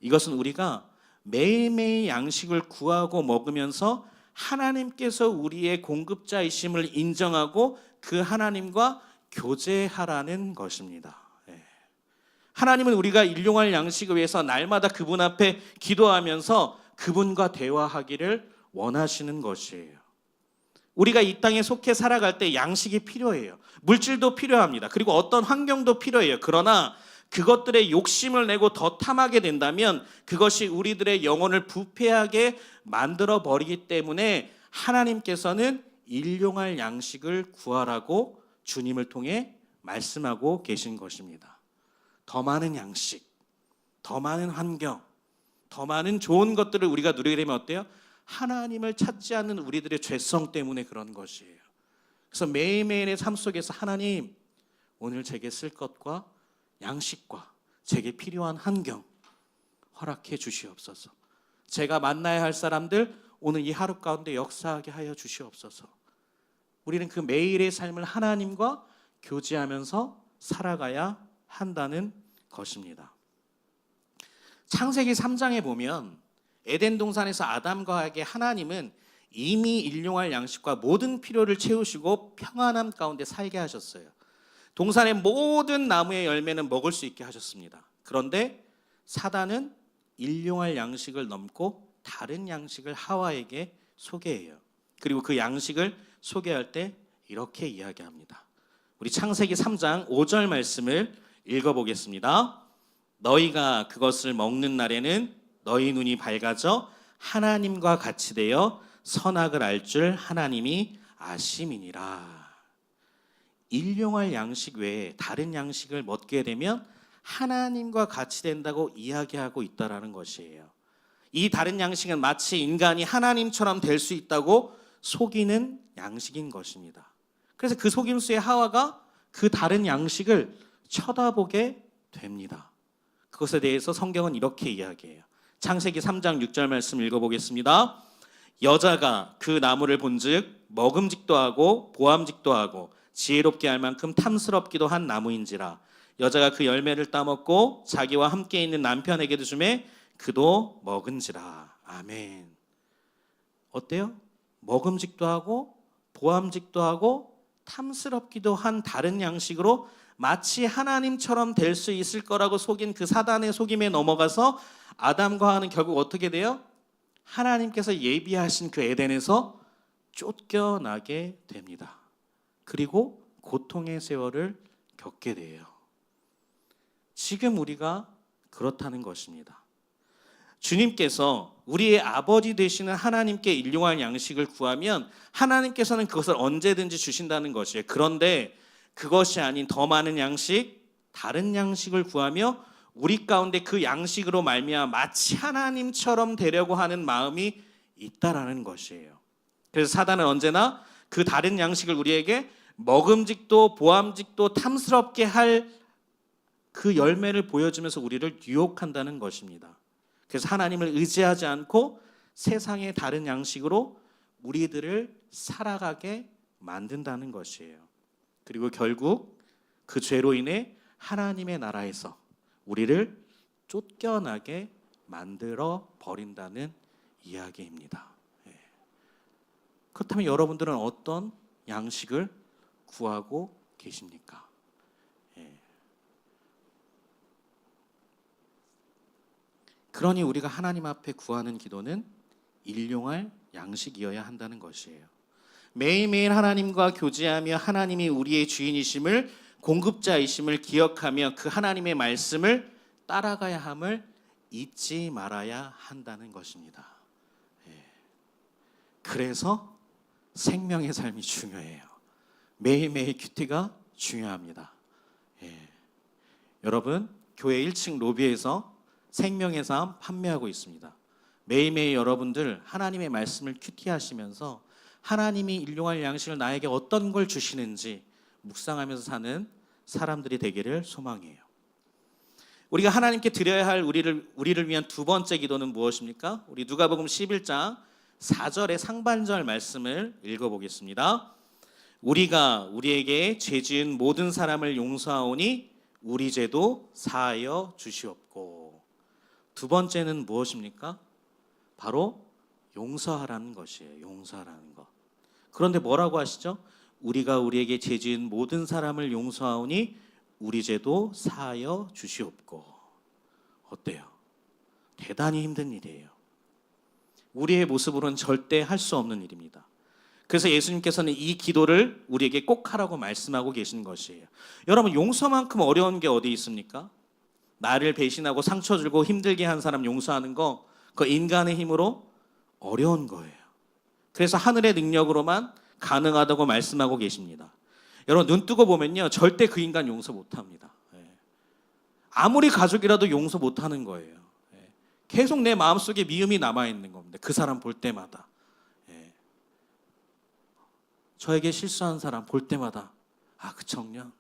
이것은 우리가 매일매일 양식을 구하고 먹으면서 하나님께서 우리의 공급자이심을 인정하고 그 하나님과 교제하라는 것입니다. 하나님은 우리가 일용할 양식을 위해서 날마다 그분 앞에 기도하면서 그분과 대화하기를 원하시는 것이에요. 우리가 이 땅에 속해 살아갈 때 양식이 필요해요. 물질도 필요합니다. 그리고 어떤 환경도 필요해요. 그러나 그것들의 욕심을 내고 더 탐하게 된다면 그것이 우리들의 영혼을 부패하게 만들어 버리기 때문에 하나님께서는 일용할 양식을 구하라고 주님을 통해 말씀하고 계신 것입니다. 더 많은 양식, 더 많은 환경, 더 많은 좋은 것들을 우리가 누리게 되면 어때요? 하나님을 찾지 않는 우리들의 죄성 때문에 그런 것이에요. 그래서 매일매일의 삶 속에서 하나님 오늘 제게 쓸 것과 양식과 제게 필요한 환경 허락해 주시옵소서. 제가 만나야 할 사람들 오늘 이 하루 가운데 역사하게 하여 주시옵소서. 우리는 그 매일의 삶을 하나님과 교제하면서 살아가야 한다는 것입니다. 창세기 3장에 보면 에덴 동산에서 아담과 하에게 하나님은 이미 일용할 양식과 모든 필요를 채우시고 평안함 가운데 살게 하셨어요. 동산의 모든 나무의 열매는 먹을 수 있게 하셨습니다. 그런데 사단은 일용할 양식을 넘고 다른 양식을 하와에게 소개해요. 그리고 그 양식을 소개할 때 이렇게 이야기합니다. 우리 창세기 3장 5절 말씀을 읽어보겠습니다. 너희가 그것을 먹는 날에는 너희 눈이 밝아져 하나님과 같이 되어 선악을 알 줄 하나님이 아심이니라. 일용할 양식 외에 다른 양식을 먹게 되면 하나님과 같이 된다고 이야기하고 있다라는 것이에요. 이 다른 양식은 마치 인간이 하나님처럼 될 수 있다고 속이는 양식인 것입니다. 그래서 그 속임수에 하와가 그 다른 양식을 쳐다보게 됩니다. 그것에 대해서 성경은 이렇게 이야기해요. 창세기 3장 6절 말씀 읽어보겠습니다. 여자가 그 나무를 본즉 먹음직도 하고 보암직도 하고 지혜롭게 할 만큼 탐스럽기도 한 나무인지라. 여자가 그 열매를 따먹고 자기와 함께 있는 남편에게도 주매 그도 먹은지라. 아멘. 어때요? 먹음직도 하고 보암직도 하고 탐스럽기도 한 다른 양식으로 마치 하나님처럼 될 수 있을 거라고 속인 그 사단의 속임에 넘어가서 아담과 하와는 결국 어떻게 돼요? 하나님께서 예비하신 그 에덴에서 쫓겨나게 됩니다. 그리고 고통의 세월을 겪게 돼요. 지금 우리가 그렇다는 것입니다. 주님께서 우리의 아버지 되시는 하나님께 일용할 양식을 구하면 하나님께서는 그것을 언제든지 주신다는 것이에요. 그런데 그것이 아닌 더 많은 양식, 다른 양식을 구하며 우리 가운데 그 양식으로 말미암아 마치 하나님처럼 되려고 하는 마음이 있다라는 것이에요. 그래서 사단은 언제나 그 다른 양식을 우리에게 먹음직도 보암직도 탐스럽게 할 그 열매를 보여주면서 우리를 유혹한다는 것입니다. 그래서 하나님을 의지하지 않고 세상의 다른 양식으로 우리들을 살아가게 만든다는 것이에요. 그리고 결국 그 죄로 인해 하나님의 나라에서 우리를 쫓겨나게 만들어 버린다는 이야기입니다. 그렇다면 여러분들은 어떤 양식을 구하고 계십니까? 그러니 우리가 하나님 앞에 구하는 기도는 일용할 양식이어야 한다는 것이에요. 매일매일 하나님과 교제하며 하나님이 우리의 주인이심을 공급자이심을 기억하며 그 하나님의 말씀을 따라가야 함을 잊지 말아야 한다는 것입니다. 그래서 생명의 삶이 중요해요. 매일매일 큐티가 중요합니다. 여러분, 교회 1층 로비에서 생명의 삶 판매하고 있습니다. 매일매일 여러분들 하나님의 말씀을 큐티하시면서 하나님이 일용할 양식을 나에게 어떤 걸 주시는지 묵상하면서 사는 사람들이 되기를 소망해요. 우리가 하나님께 드려야 할 우리를 위한 두 번째 기도는 무엇입니까? 우리 누가복음 11장 4절의 상반절 말씀을 읽어보겠습니다. 우리가 우리에게 죄 지은 모든 사람을 용서하오니 우리 죄도 사하여 주시옵고. 두 번째는 무엇입니까? 바로 용서하라는 것이에요. 용서하라는 것. 그런데 뭐라고 하시죠? 우리가 우리에게 죄 지은 모든 사람을 용서하오니 우리 죄도 사하여 주시옵고. 어때요? 대단히 힘든 일이에요. 우리의 모습으로는 절대 할 수 없는 일입니다. 그래서 예수님께서는 이 기도를 우리에게 꼭 하라고 말씀하고 계신 것이에요. 여러분, 용서만큼 어려운 게 어디 있습니까? 나를 배신하고 상처 주고 힘들게 한 사람 용서하는 거, 그 인간의 힘으로 어려운 거예요. 그래서 하늘의 능력으로만 가능하다고 말씀하고 계십니다. 여러분, 눈 뜨고 보면요, 절대 그 인간 용서 못합니다. 아무리 가족이라도 용서 못하는 거예요. 계속 내 마음속에 미움이 남아있는 겁니다. 그 사람 볼 때마다. 저에게 실수한 사람 볼 때마다 그 청년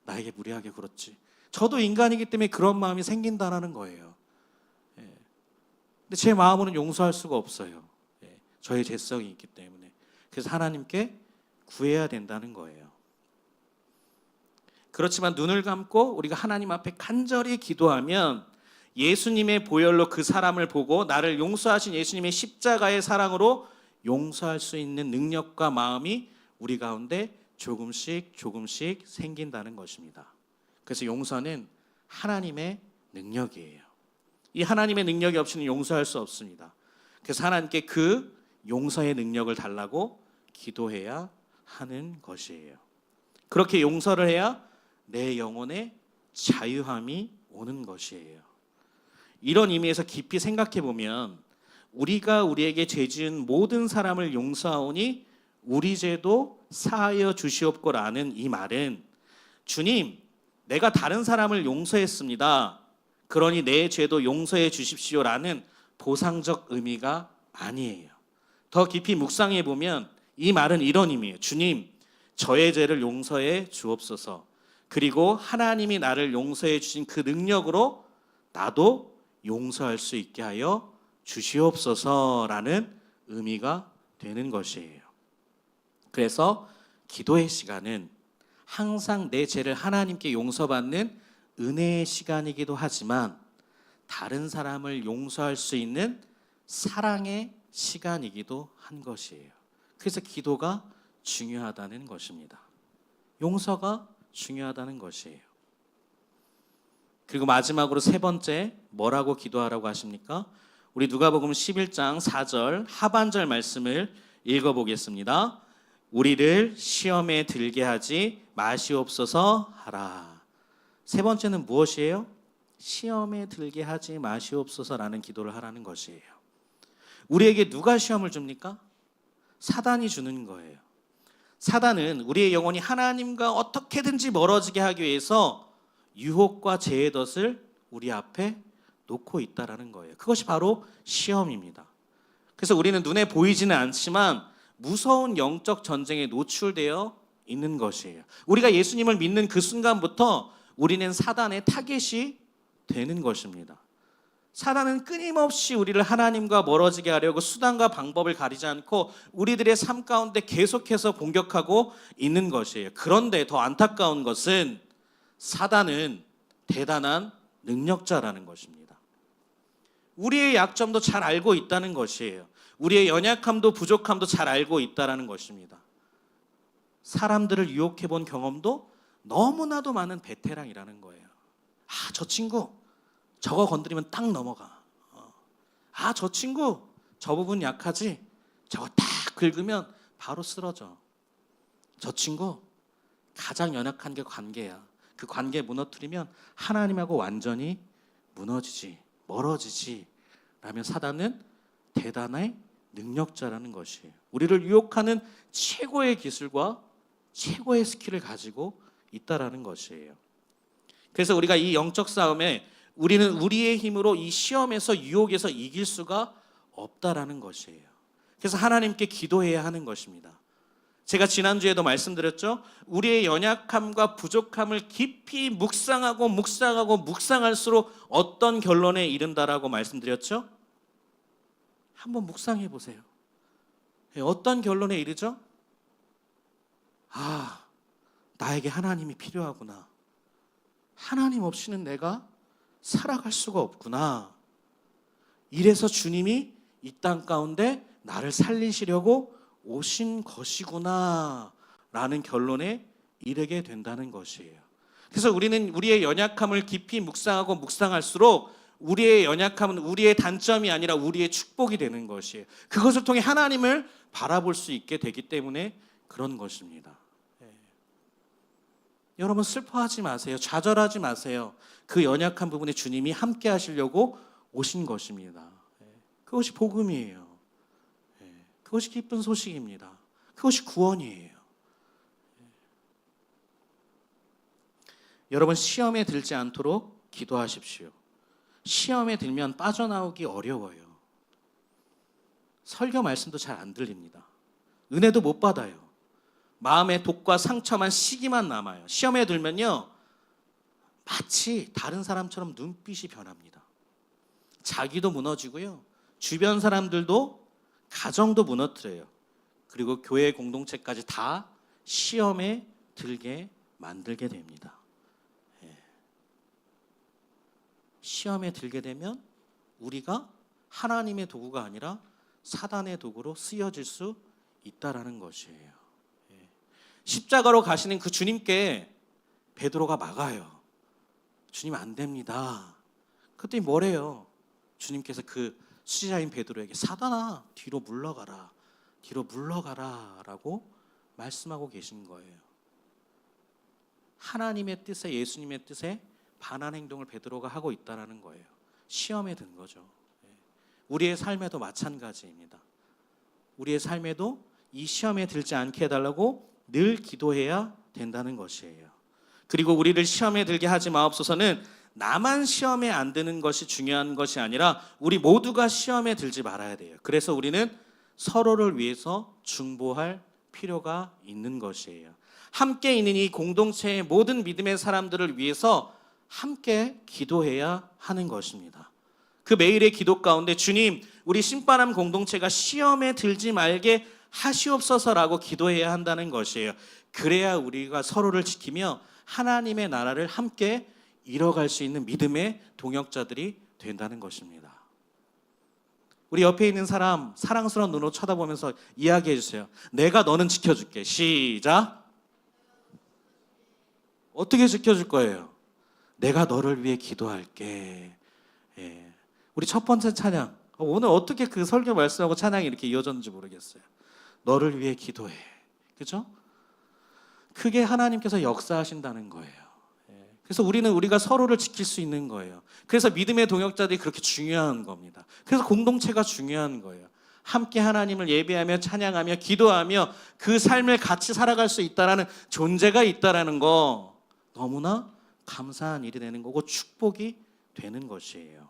나에게 무리하게 굴었지. 저도 인간이기 때문에 그런 마음이 생긴다는 거예요. 근데 제 마음으로는 용서할 수가 없어요. 저의 죄성이 있기 때문에. 그래서 하나님께 구해야 된다는 거예요. 그렇지만 눈을 감고 우리가 하나님 앞에 간절히 기도하면 예수님의 보혈로 그 사람을 보고 나를 용서하신 예수님의 십자가의 사랑으로 용서할 수 있는 능력과 마음이 우리 가운데 조금씩 생긴다는 것입니다. 그래서 용서는 하나님의 능력이에요. 이 하나님의 능력이 없이는 용서할 수 없습니다. 그래서 하나님께 그 용서의 능력을 달라고 기도해야 하는 것이에요. 그렇게 용서를 해야 내 영혼에 자유함이 오는 것이에요. 이런 의미에서 깊이 생각해 보면 우리가 우리에게 죄 지은 모든 사람을 용서하오니 우리 죄도 사하여 주시옵고라는 이 말은 주님, 내가 다른 사람을 용서했습니다. 그러니 내 죄도 용서해 주십시오라는 보상적 의미가 아니에요. 더 깊이 묵상해 보면 이 말은 이런 의미예요. 주님, 저의 죄를 용서해 주옵소서. 그리고 하나님이 나를 용서해 주신 그 능력으로 나도 용서할 수 있게 하여 주시옵소서라는 의미가 되는 것이에요. 그래서 기도의 시간은 항상 내 죄를 하나님께 용서받는 은혜의 시간이기도 하지만 다른 사람을 용서할 수 있는 사랑의 시간이기도 한 것이에요. 그래서 기도가 중요하다는 것입니다. 용서가 중요하다는 것이에요. 그리고 마지막으로 세 번째, 뭐라고 기도하라고 하십니까? 우리 누가복음 11장 4절 하반절 말씀을 읽어보겠습니다. 우리를 시험에 들게 하지 마시옵소서 하라. 세 번째는 무엇이에요? 시험에 들게 하지 마시옵소서라는 기도를 하라는 것이에요. 우리에게 누가 시험을 줍니까? 사단이 주는 거예요. 사단은 우리의 영혼이 하나님과 어떻게든지 멀어지게 하기 위해서 유혹과 죄의 덫을 우리 앞에 놓고 있다라는 거예요. 그것이 바로 시험입니다. 그래서 우리는 눈에 보이지는 않지만 무서운 영적 전쟁에 노출되어 있는 것이에요. 우리가 예수님을 믿는 그 순간부터 우리는 사단의 타겟이 되는 것입니다. 사단은 끊임없이 우리를 하나님과 멀어지게 하려고 수단과 방법을 가리지 않고 우리들의 삶 가운데 계속해서 공격하고 있는 것이에요. 그런데 더 안타까운 것은 사단은 대단한 능력자라는 것입니다. 우리의 약점도 잘 알고 있다는 것이에요. 우리의 연약함도 부족함도 잘 알고 있다는 것입니다. 사람들을 유혹해 본 경험도 너무나도 많은 베테랑이라는 거예요. 저 친구 저거 건드리면 딱 넘어가. 저 친구 저 부분 약하지? 저거 딱 긁으면 바로 쓰러져. 저 친구 가장 연약한 게 관계야. 그 관계 무너뜨리면 하나님하고 완전히 무너지지, 멀어지지 라면 사단은 대단한 능력자라는 것이에요. 우리를 유혹하는 최고의 기술과 최고의 스킬을 가지고 있다라는 것이에요. 그래서 우리가 이 영적 싸움에 우리는 우리의 힘으로 이 시험에서 유혹에서 이길 수가 없다라는 것이에요. 그래서 하나님께 기도해야 하는 것입니다. 제가 지난주에도 말씀드렸죠. 우리의 연약함과 부족함을 깊이 묵상할수록 어떤 결론에 이른다라고 말씀드렸죠? 한번 묵상해 보세요. 어떤 결론에 이르죠? 나에게 하나님이 필요하구나. 하나님 없이는 내가 살아갈 수가 없구나. 이래서 주님이 이 땅 가운데 나를 살리시려고 오신 것이구나 라는 결론에 이르게 된다는 것이에요. 그래서 우리는 우리의 연약함을 깊이 묵상할수록 우리의 연약함은 우리의 단점이 아니라 우리의 축복이 되는 것이에요. 그것을 통해 하나님을 바라볼 수 있게 되기 때문에 그런 것입니다. 여러분 슬퍼하지 마세요. 좌절하지 마세요. 그 연약한 부분에 주님이 함께 하시려고 오신 것입니다. 그것이 복음이에요. 그것이 기쁜 소식입니다. 그것이 구원이에요. 여러분 시험에 들지 않도록 기도하십시오. 시험에 들면 빠져나오기 어려워요. 설교 말씀도 잘 안 들립니다. 은혜도 못 받아요. 마음의 독과 상처만 시기만 남아요. 시험에 들면요 마치 다른 사람처럼 눈빛이 변합니다. 자기도 무너지고요. 주변 사람들도 가정도 무너뜨려요. 그리고 교회 공동체까지 다 시험에 들게 만들게 됩니다. 시험에 들게 되면 우리가 하나님의 도구가 아니라 사단의 도구로 쓰여질 수 있다라는 것이에요. 십자가로 가시는 그 주님께 베드로가 막아요. 주님 안 됩니다. 그랬더니 뭐래요? 주님께서 그 수지자인 베드로에게 사단아 뒤로 물러가라. 뒤로 물러가라 라고 말씀하고 계신 거예요. 하나님의 뜻에 예수님의 뜻에 반한 행동을 베드로가 하고 있다는 거예요. 시험에 든 거죠. 우리의 삶에도 마찬가지입니다. 우리의 삶에도 이 시험에 들지 않게 해달라고 늘 기도해야 된다는 것이에요. 그리고 우리를 시험에 들게 하지 마옵소서는 나만 시험에 안 드는 것이 중요한 것이 아니라 우리 모두가 시험에 들지 말아야 돼요. 그래서 우리는 서로를 위해서 중보할 필요가 있는 것이에요. 함께 있는 이 공동체의 모든 믿음의 사람들을 위해서 함께 기도해야 하는 것입니다. 그 매일의 기도 가운데 주님, 우리 신바람 공동체가 시험에 들지 말게 하시옵소서라고 기도해야 한다는 것이에요. 그래야 우리가 서로를 지키며 하나님의 나라를 함께 이뤄갈 수 있는 믿음의 동역자들이 된다는 것입니다. 우리 옆에 있는 사람 사랑스러운 눈으로 쳐다보면서 이야기해 주세요. 내가 너는 지켜줄게. 시작. 어떻게 지켜줄 거예요? 내가 너를 위해 기도할게. 예. 우리 첫 번째 찬양. 오늘 어떻게 그 설교 말씀하고 찬양이 이렇게 이어졌는지 모르겠어요. 너를 위해 기도해. 그죠? 크게 하나님께서 역사하신다는 거예요. 예. 그래서 우리가 서로를 지킬 수 있는 거예요. 그래서 믿음의 동역자들이 그렇게 중요한 겁니다. 그래서 공동체가 중요한 거예요. 함께 하나님을 예배하며 찬양하며 기도하며 그 삶을 같이 살아갈 수 있다라는 존재가 있다라는 거 너무나 감사한 일이 되는 거고 축복이 되는 것이에요.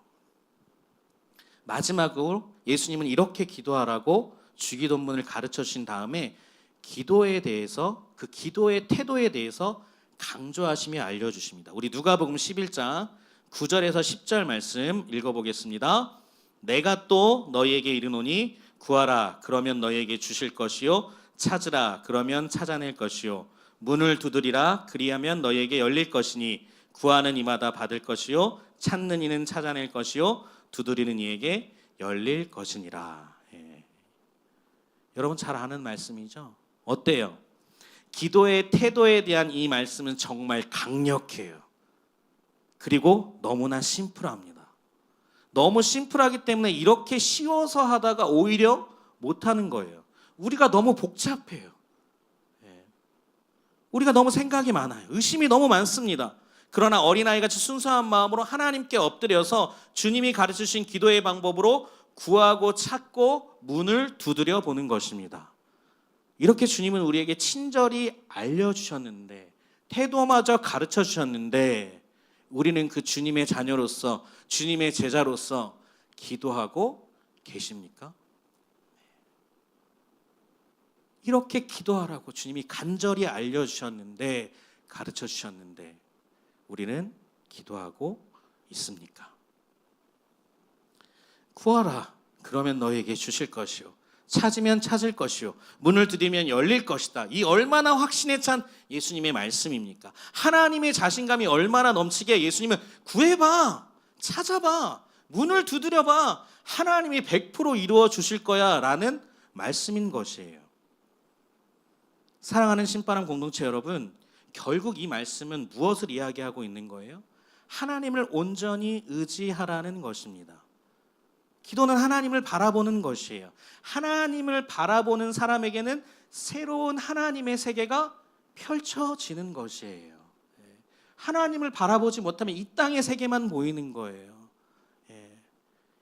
마지막으로 예수님은 이렇게 기도하라고 주기도문을 가르쳐 주신 다음에 기도에 대해서 그 기도의 태도에 대해서 강조하시며 알려주십니다. 우리 누가복음 11장 9절에서 10절 말씀 읽어보겠습니다. 내가 또 너희에게 이르노니 구하라 그러면 너희에게 주실 것이요 찾으라 그러면 찾아낼 것이요 문을 두드리라 그리하면 너희에게 열릴 것이니 구하는 이마다 받을 것이요 찾는 이는 찾아낼 것이요 두드리는 이에게 열릴 것이니라. 예. 여러분 잘 아는 말씀이죠? 어때요? 기도의 태도에 대한 이 말씀은 정말 강력해요. 그리고 너무나 심플합니다. 너무 심플하기 때문에 이렇게 쉬워서 하다가 오히려 못하는 거예요. 우리가 너무 복잡해요. 예. 우리가 너무 생각이 많아요. 의심이 너무 많습니다. 그러나 어린아이같이 순수한 마음으로 하나님께 엎드려서 주님이 가르치신 기도의 방법으로 구하고 찾고 문을 두드려 보는 것입니다. 이렇게 주님은 우리에게 친절히 알려주셨는데 태도마저 가르쳐 주셨는데 우리는 그 주님의 자녀로서 주님의 제자로서 기도하고 계십니까? 이렇게 기도하라고 주님이 간절히 알려주셨는데 가르쳐 주셨는데 우리는 기도하고 있습니까? 구하라 그러면 너에게 주실 것이요 찾으면 찾을 것이요 문을 두드리면 열릴 것이다. 이 얼마나 확신에 찬 예수님의 말씀입니까? 하나님의 자신감이 얼마나 넘치게 예수님은 구해봐 찾아봐 문을 두드려봐 하나님이 100% 이루어 주실 거야 라는 말씀인 것이에요. 사랑하는 신바람 공동체 여러분, 결국 이 말씀은 무엇을 이야기하고 있는 거예요? 하나님을 온전히 의지하라는 것입니다. 기도는 하나님을 바라보는 것이에요. 하나님을 바라보는 사람에게는 새로운 하나님의 세계가 펼쳐지는 것이에요. 하나님을 바라보지 못하면 이 땅의 세계만 보이는 거예요.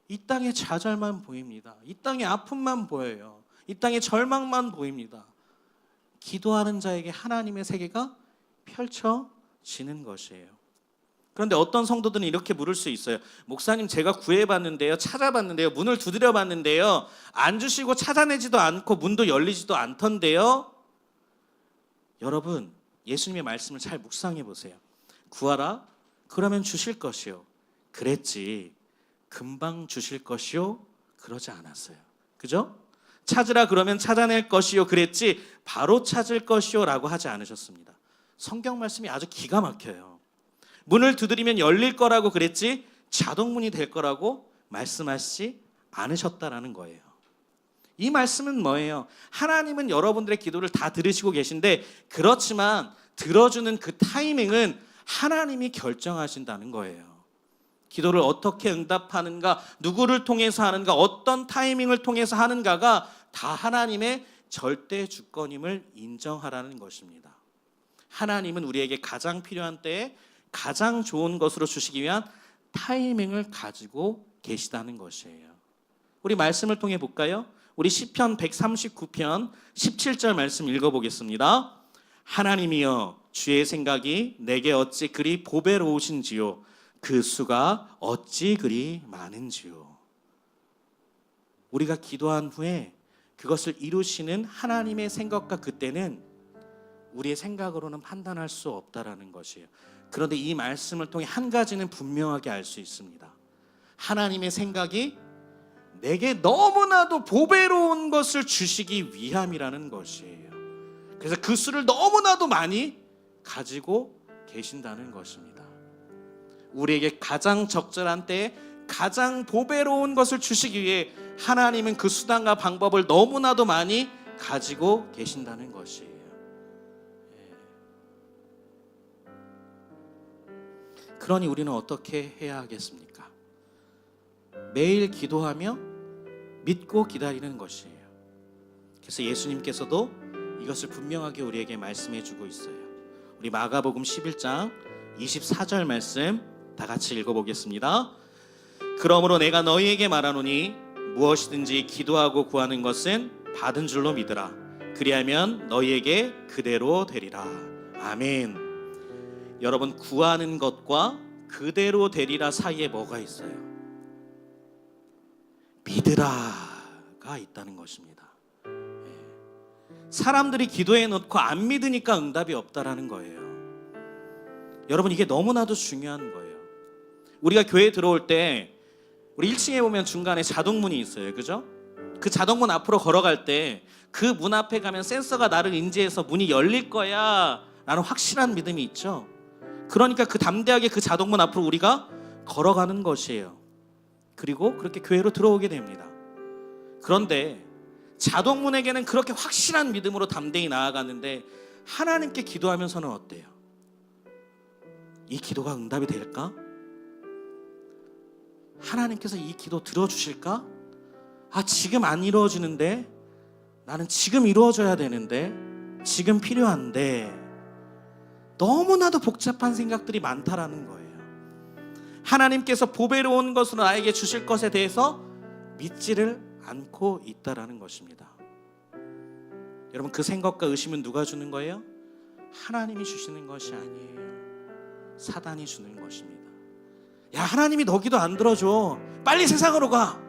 이 땅의 좌절만 보입니다. 이 땅의 아픔만 보여요. 이 땅의 절망만 보입니다. 기도하는 자에게 하나님의 세계가 펼쳐지는 것이에요. 그런데 어떤 성도들은 이렇게 물을 수 있어요. 목사님 제가 구해봤는데요. 찾아봤는데요. 문을 두드려봤는데요. 안 주시고 찾아내지도 않고 문도 열리지도 않던데요. 여러분 예수님의 말씀을 잘 묵상해 보세요. 구하라 그러면 주실 것이요. 그랬지 금방 주실 것이요. 그러지 않았어요. 그죠? 찾으라 그러면 찾아낼 것이요. 그랬지 바로 찾을 것이요 라고 하지 않으셨습니다. 성경 말씀이 아주 기가 막혀요. 문을 두드리면 열릴 거라고 그랬지 자동문이 될 거라고 말씀하시지 않으셨다라는 거예요. 이 말씀은 뭐예요? 하나님은 여러분들의 기도를 다 들으시고 계신데, 그렇지만 들어주는 그 타이밍은 하나님이 결정하신다는 거예요. 기도를 어떻게 응답하는가, 누구를 통해서 하는가, 어떤 타이밍을 통해서 하는가가 다 하나님의 절대 주권임을 인정하라는 것입니다. 하나님은 우리에게 가장 필요한 때에 가장 좋은 것으로 주시기 위한 타이밍을 가지고 계시다는 것이에요. 우리 말씀을 통해 볼까요? 우리 시편 139편 17절 말씀 읽어보겠습니다. 하나님이여, 주의 생각이 내게 어찌 그리 보배로우신지요, 그 수가 어찌 그리 많은지요. 우리가 기도한 후에 그것을 이루시는 하나님의 생각과 그때는 우리의 생각으로는 판단할 수 없다라는 것이에요. 그런데 이 말씀을 통해 한 가지는 분명하게 알 수 있습니다. 하나님의 생각이 내게 너무나도 보배로운 것을 주시기 위함이라는 것이에요. 그래서 그 수를 너무나도 많이 가지고 계신다는 것입니다. 우리에게 가장 적절한 때에 가장 보배로운 것을 주시기 위해 하나님은 그 수단과 방법을 너무나도 많이 가지고 계신다는 것이에요. 그러니 우리는 어떻게 해야 하겠습니까? 매일 기도하며 믿고 기다리는 것이에요. 그래서 예수님께서도 이것을 분명하게 우리에게 말씀해 주고 있어요. 우리 마가복음 11장 24절 말씀 다 같이 읽어보겠습니다. 그러므로 내가 너희에게 말하노니 무엇이든지 기도하고 구하는 것은 받은 줄로 믿으라. 그리하면 너희에게 그대로 되리라. 아멘. 여러분, 구하는 것과 그대로 되리라 사이에 뭐가 있어요? 믿으라가 있다는 것입니다. 사람들이 기도해 놓고 안 믿으니까 응답이 없다라는 거예요. 여러분, 이게 너무나도 중요한 거예요. 우리가 교회에 들어올 때 우리 1층에 보면 중간에 자동문이 있어요. 그죠? 그 자동문 앞으로 걸어갈 때 그 문 앞에 가면 센서가 나를 인지해서 문이 열릴 거야 라는 확실한 믿음이 있죠. 그러니까 그 담대하게 그 자동문 앞으로 우리가 걸어가는 것이에요. 그리고 그렇게 교회로 들어오게 됩니다. 그런데 자동문에게는 그렇게 확실한 믿음으로 담대히 나아가는데 하나님께 기도하면서는 어때요? 이 기도가 응답이 될까? 하나님께서 이 기도 들어주실까? 지금 안 이루어지는데, 나는 지금 이루어져야 되는데, 지금 필요한데, 너무나도 복잡한 생각들이 많다라는 거예요. 하나님께서 보배로운 것으로 나에게 주실 것에 대해서 믿지를 않고 있다라는 것입니다. 여러분, 그 생각과 의심은 누가 주는 거예요? 하나님이 주시는 것이 아니에요. 사단이 주는 것입니다. 야, 하나님이 너 기도 안 들어줘. 빨리 세상으로 가.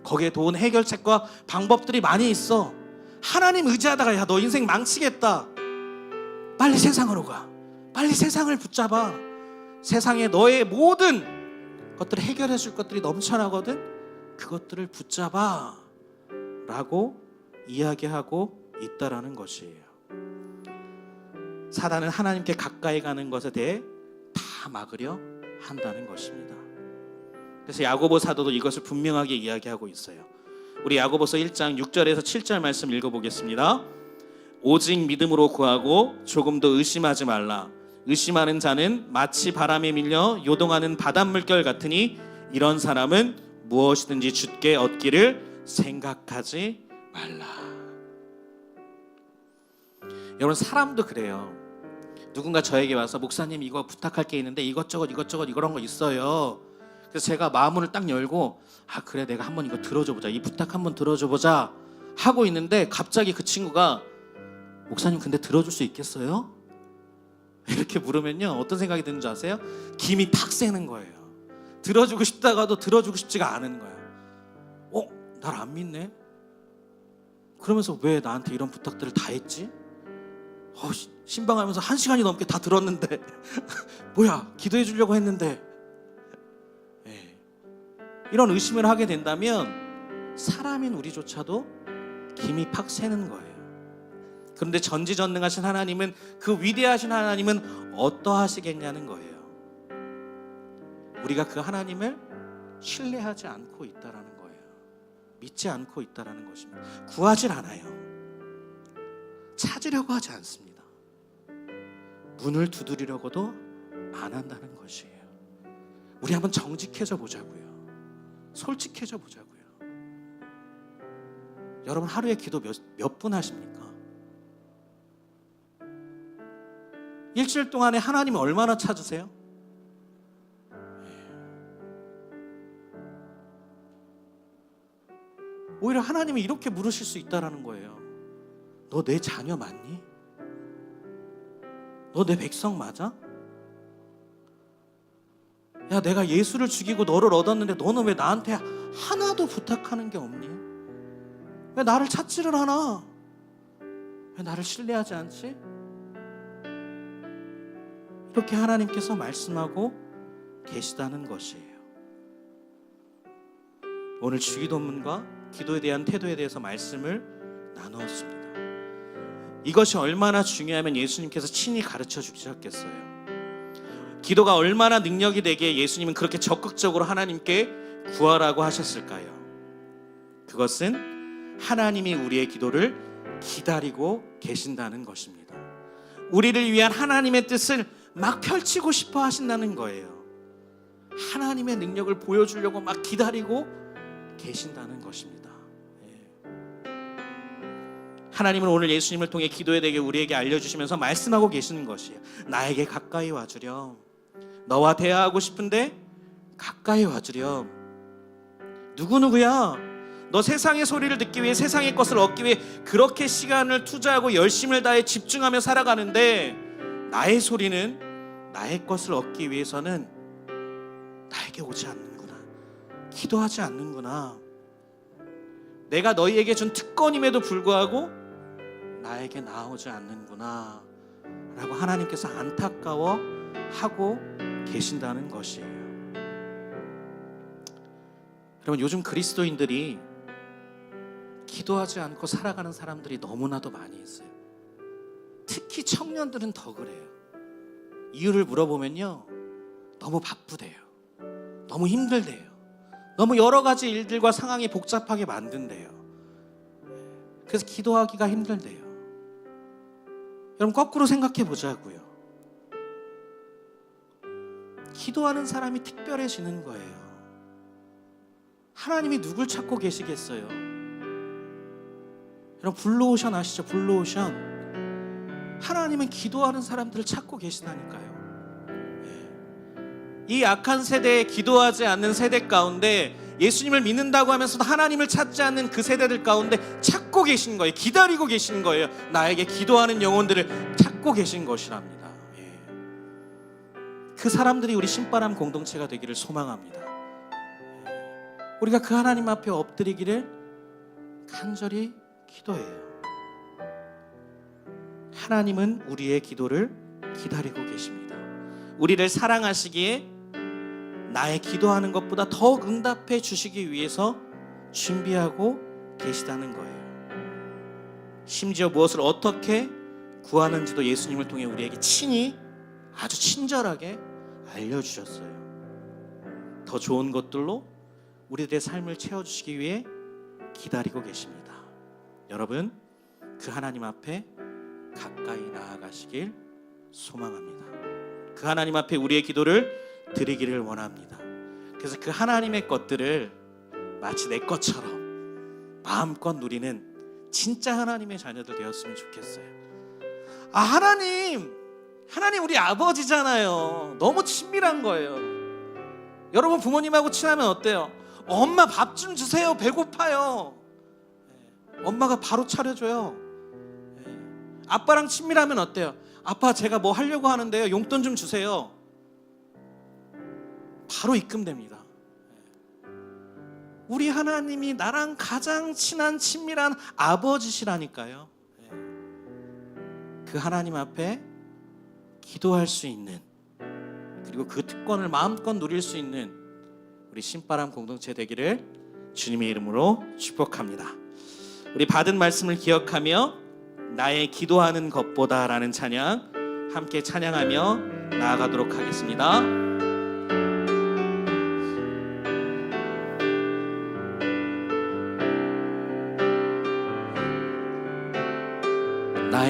거기에 도운 해결책과 방법들이 많이 있어. 하나님 의지하다가 야, 너 인생 망치겠다. 빨리 세상으로 가. 빨리 세상을 붙잡아. 세상에 너의 모든 것들을 해결해 줄 것들이 넘쳐나거든. 그것들을 붙잡아 라고 이야기하고 있다라는 것이에요. 사단은 하나님께 가까이 가는 것에 대해 다 막으려 한다는 것입니다. 그래서 야고보 사도도 이것을 분명하게 이야기하고 있어요. 우리 야고보서 1장 6절에서 7절 말씀 읽어보겠습니다. 오직 믿음으로 구하고 조금도 의심하지 말라. 의심하는 자는 마치 바람에 밀려 요동하는 바닷물결 같으니 이런 사람은 무엇이든지 주께 얻기를 생각하지 말라. 여러분, 사람도 그래요. 누군가 저에게 와서 목사님 이거 부탁할 게 있는데 이것저것 이런 거 있어요. 그래서 제가 마음을 딱 열고 그래, 내가 한번 이거 들어줘 보자, 이 부탁 한번 들어줘 보자 하고 있는데 갑자기 그 친구가 목사님 근데 들어줄 수 있겠어요? 이렇게 물으면요, 어떤 생각이 드는 줄 아세요? 김이 탁 새는 거예요. 들어주고 싶다가도 들어주고 싶지가 않은 거예요. 날 안 믿네? 그러면서 왜 나한테 이런 부탁들을 다 했지? 신방하면서 1시간이 넘게 다 들었는데 뭐야, 기도해 주려고 했는데. 이런 의심을 하게 된다면 사람인 우리조차도 김이 팍 새는 거예요. 그런데 전지전능하신 하나님은, 그 위대하신 하나님은 어떠하시겠냐는 거예요. 우리가 그 하나님을 신뢰하지 않고 있다라는 거예요. 믿지 않고 있다라는 것입니다. 구하질 않아요. 찾으려고 하지 않습니다. 문을 두드리려고도 안 한다는 것이에요. 우리 한번 정직해져 보자고요. 솔직해져 보자고요. 여러분 하루에 기도 몇 분 하십니까? 일주일 동안에 하나님을 얼마나 찾으세요? 오히려 하나님이 이렇게 물으실 수 있다라는 거예요. 너 내 자녀 맞니? 너 내 백성 맞아? 야, 내가 예수를 죽이고 너를 얻었는데 너는 왜 나한테 하나도 부탁하는 게 없니? 왜 나를 찾지를 않아? 왜 나를 신뢰하지 않지? 이렇게 하나님께서 말씀하고 계시다는 것이에요. 오늘 주기도문과 기도에 대한 태도에 대해서 말씀을 나누었습니다. 이것이 얼마나 중요하면 예수님께서 친히 가르쳐 주셨겠어요. 기도가 얼마나 능력이 되기에 예수님은 그렇게 적극적으로 하나님께 구하라고 하셨을까요? 그것은 하나님이 우리의 기도를 기다리고 계신다는 것입니다. 우리를 위한 하나님의 뜻을 막 펼치고 싶어 하신다는 거예요. 하나님의 능력을 보여주려고 막 기다리고 계신다는 것입니다. 하나님은 오늘 예수님을 통해 기도에 대해 우리에게 알려주시면서 말씀하고 계시는 것이에요. 나에게 가까이 와주렴. 너와 대화하고 싶은데 가까이 와주렴. 누구누구야? 너 세상의 소리를 듣기 위해, 세상의 것을 얻기 위해 그렇게 시간을 투자하고 열심을 다해 집중하며 살아가는데 나의 소리는, 나의 것을 얻기 위해서는 나에게 오지 않는구나. 기도하지 않는구나. 내가 너희에게 준 특권임에도 불구하고 나에게 나오지 않는구나 라고 하나님께서 안타까워하고 계신다는 것이에요. 여러분, 요즘 그리스도인들이 기도하지 않고 살아가는 사람들이 너무나도 많이 있어요. 특히 청년들은 더 그래요. 이유를 물어보면요, 너무 바쁘대요. 너무 힘들대요. 너무 여러 가지 일들과 상황이 복잡하게 만든대요. 그래서 기도하기가 힘들대요. 여러분, 거꾸로 생각해 보자고요. 기도하는 사람이 특별해지는 거예요. 하나님이 누굴 찾고 계시겠어요? 여러분, 블루오션 아시죠? 블루오션. 하나님은 기도하는 사람들을 찾고 계시다니까요. 이 악한 세대에, 기도하지 않는 세대 가운데 예수님을 믿는다고 하면서도 하나님을 찾지 않는 그 세대들 가운데 찾고 계신 거예요. 기다리고 계신 거예요. 나에게 기도하는 영혼들을 찾고 계신 것이랍니다. 그 사람들이 우리 신바람 공동체가 되기를 소망합니다. 우리가 그 하나님 앞에 엎드리기를 간절히 기도해요. 하나님은 우리의 기도를 기다리고 계십니다. 우리를 사랑하시기에 나의 기도하는 것보다 더욱 응답해 주시기 위해서 준비하고 계시다는 거예요. 심지어 무엇을 어떻게 구하는지도 예수님을 통해 우리에게 친히, 아주 친절하게 알려주셨어요. 더 좋은 것들로 우리들의 삶을 채워주시기 위해 기다리고 계십니다. 여러분, 그 하나님 앞에 가까이 나아가시길 소망합니다. 그 하나님 앞에 우리의 기도를 드리기를 원합니다. 그래서 그 하나님의 것들을 마치 내 것처럼 마음껏 누리는 진짜 하나님의 자녀들 되었으면 좋겠어요. 하나님 우리 아버지잖아요. 너무 친밀한 거예요. 여러분, 부모님하고 친하면 어때요? 엄마 밥 좀 주세요. 배고파요. 엄마가 바로 차려줘요. 아빠랑 친밀하면 어때요? 아빠, 제가 뭐 하려고 하는데요. 용돈 좀 주세요. 바로 입금됩니다. 우리 하나님이 나랑 가장 친한, 친밀한 아버지시라니까요. 그 하나님 앞에 기도할 수 있는, 그리고 그 특권을 마음껏 누릴 수 있는 우리 신바람 공동체 되기를 주님의 이름으로 축복합니다. 우리 받은 말씀을 기억하며 나의 기도하는 것보다 라는 찬양 함께 찬양하며 나아가도록 하겠습니다.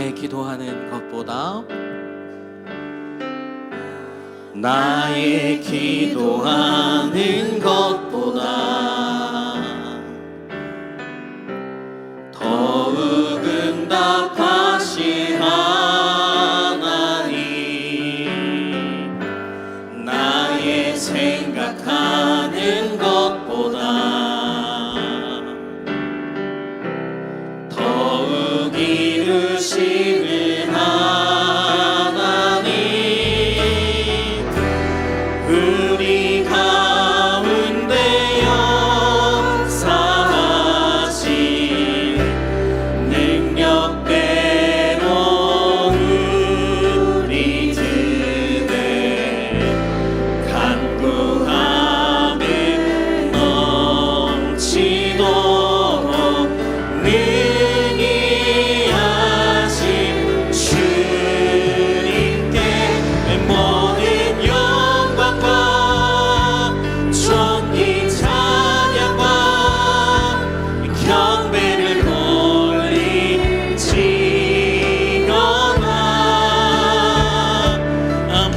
나의 기도하는 것보다 나의 기도하는 것보다 더욱 응답하신 하나님, 나의 생각하는 것보다 더욱 이루시는 하나님, 우리 가운데 역사하신 능력대로 우리들의 간구함을 넘치도록 능히 하신 주님께 모든 영광과 존귀 찬양과 경배를 돌리지어다.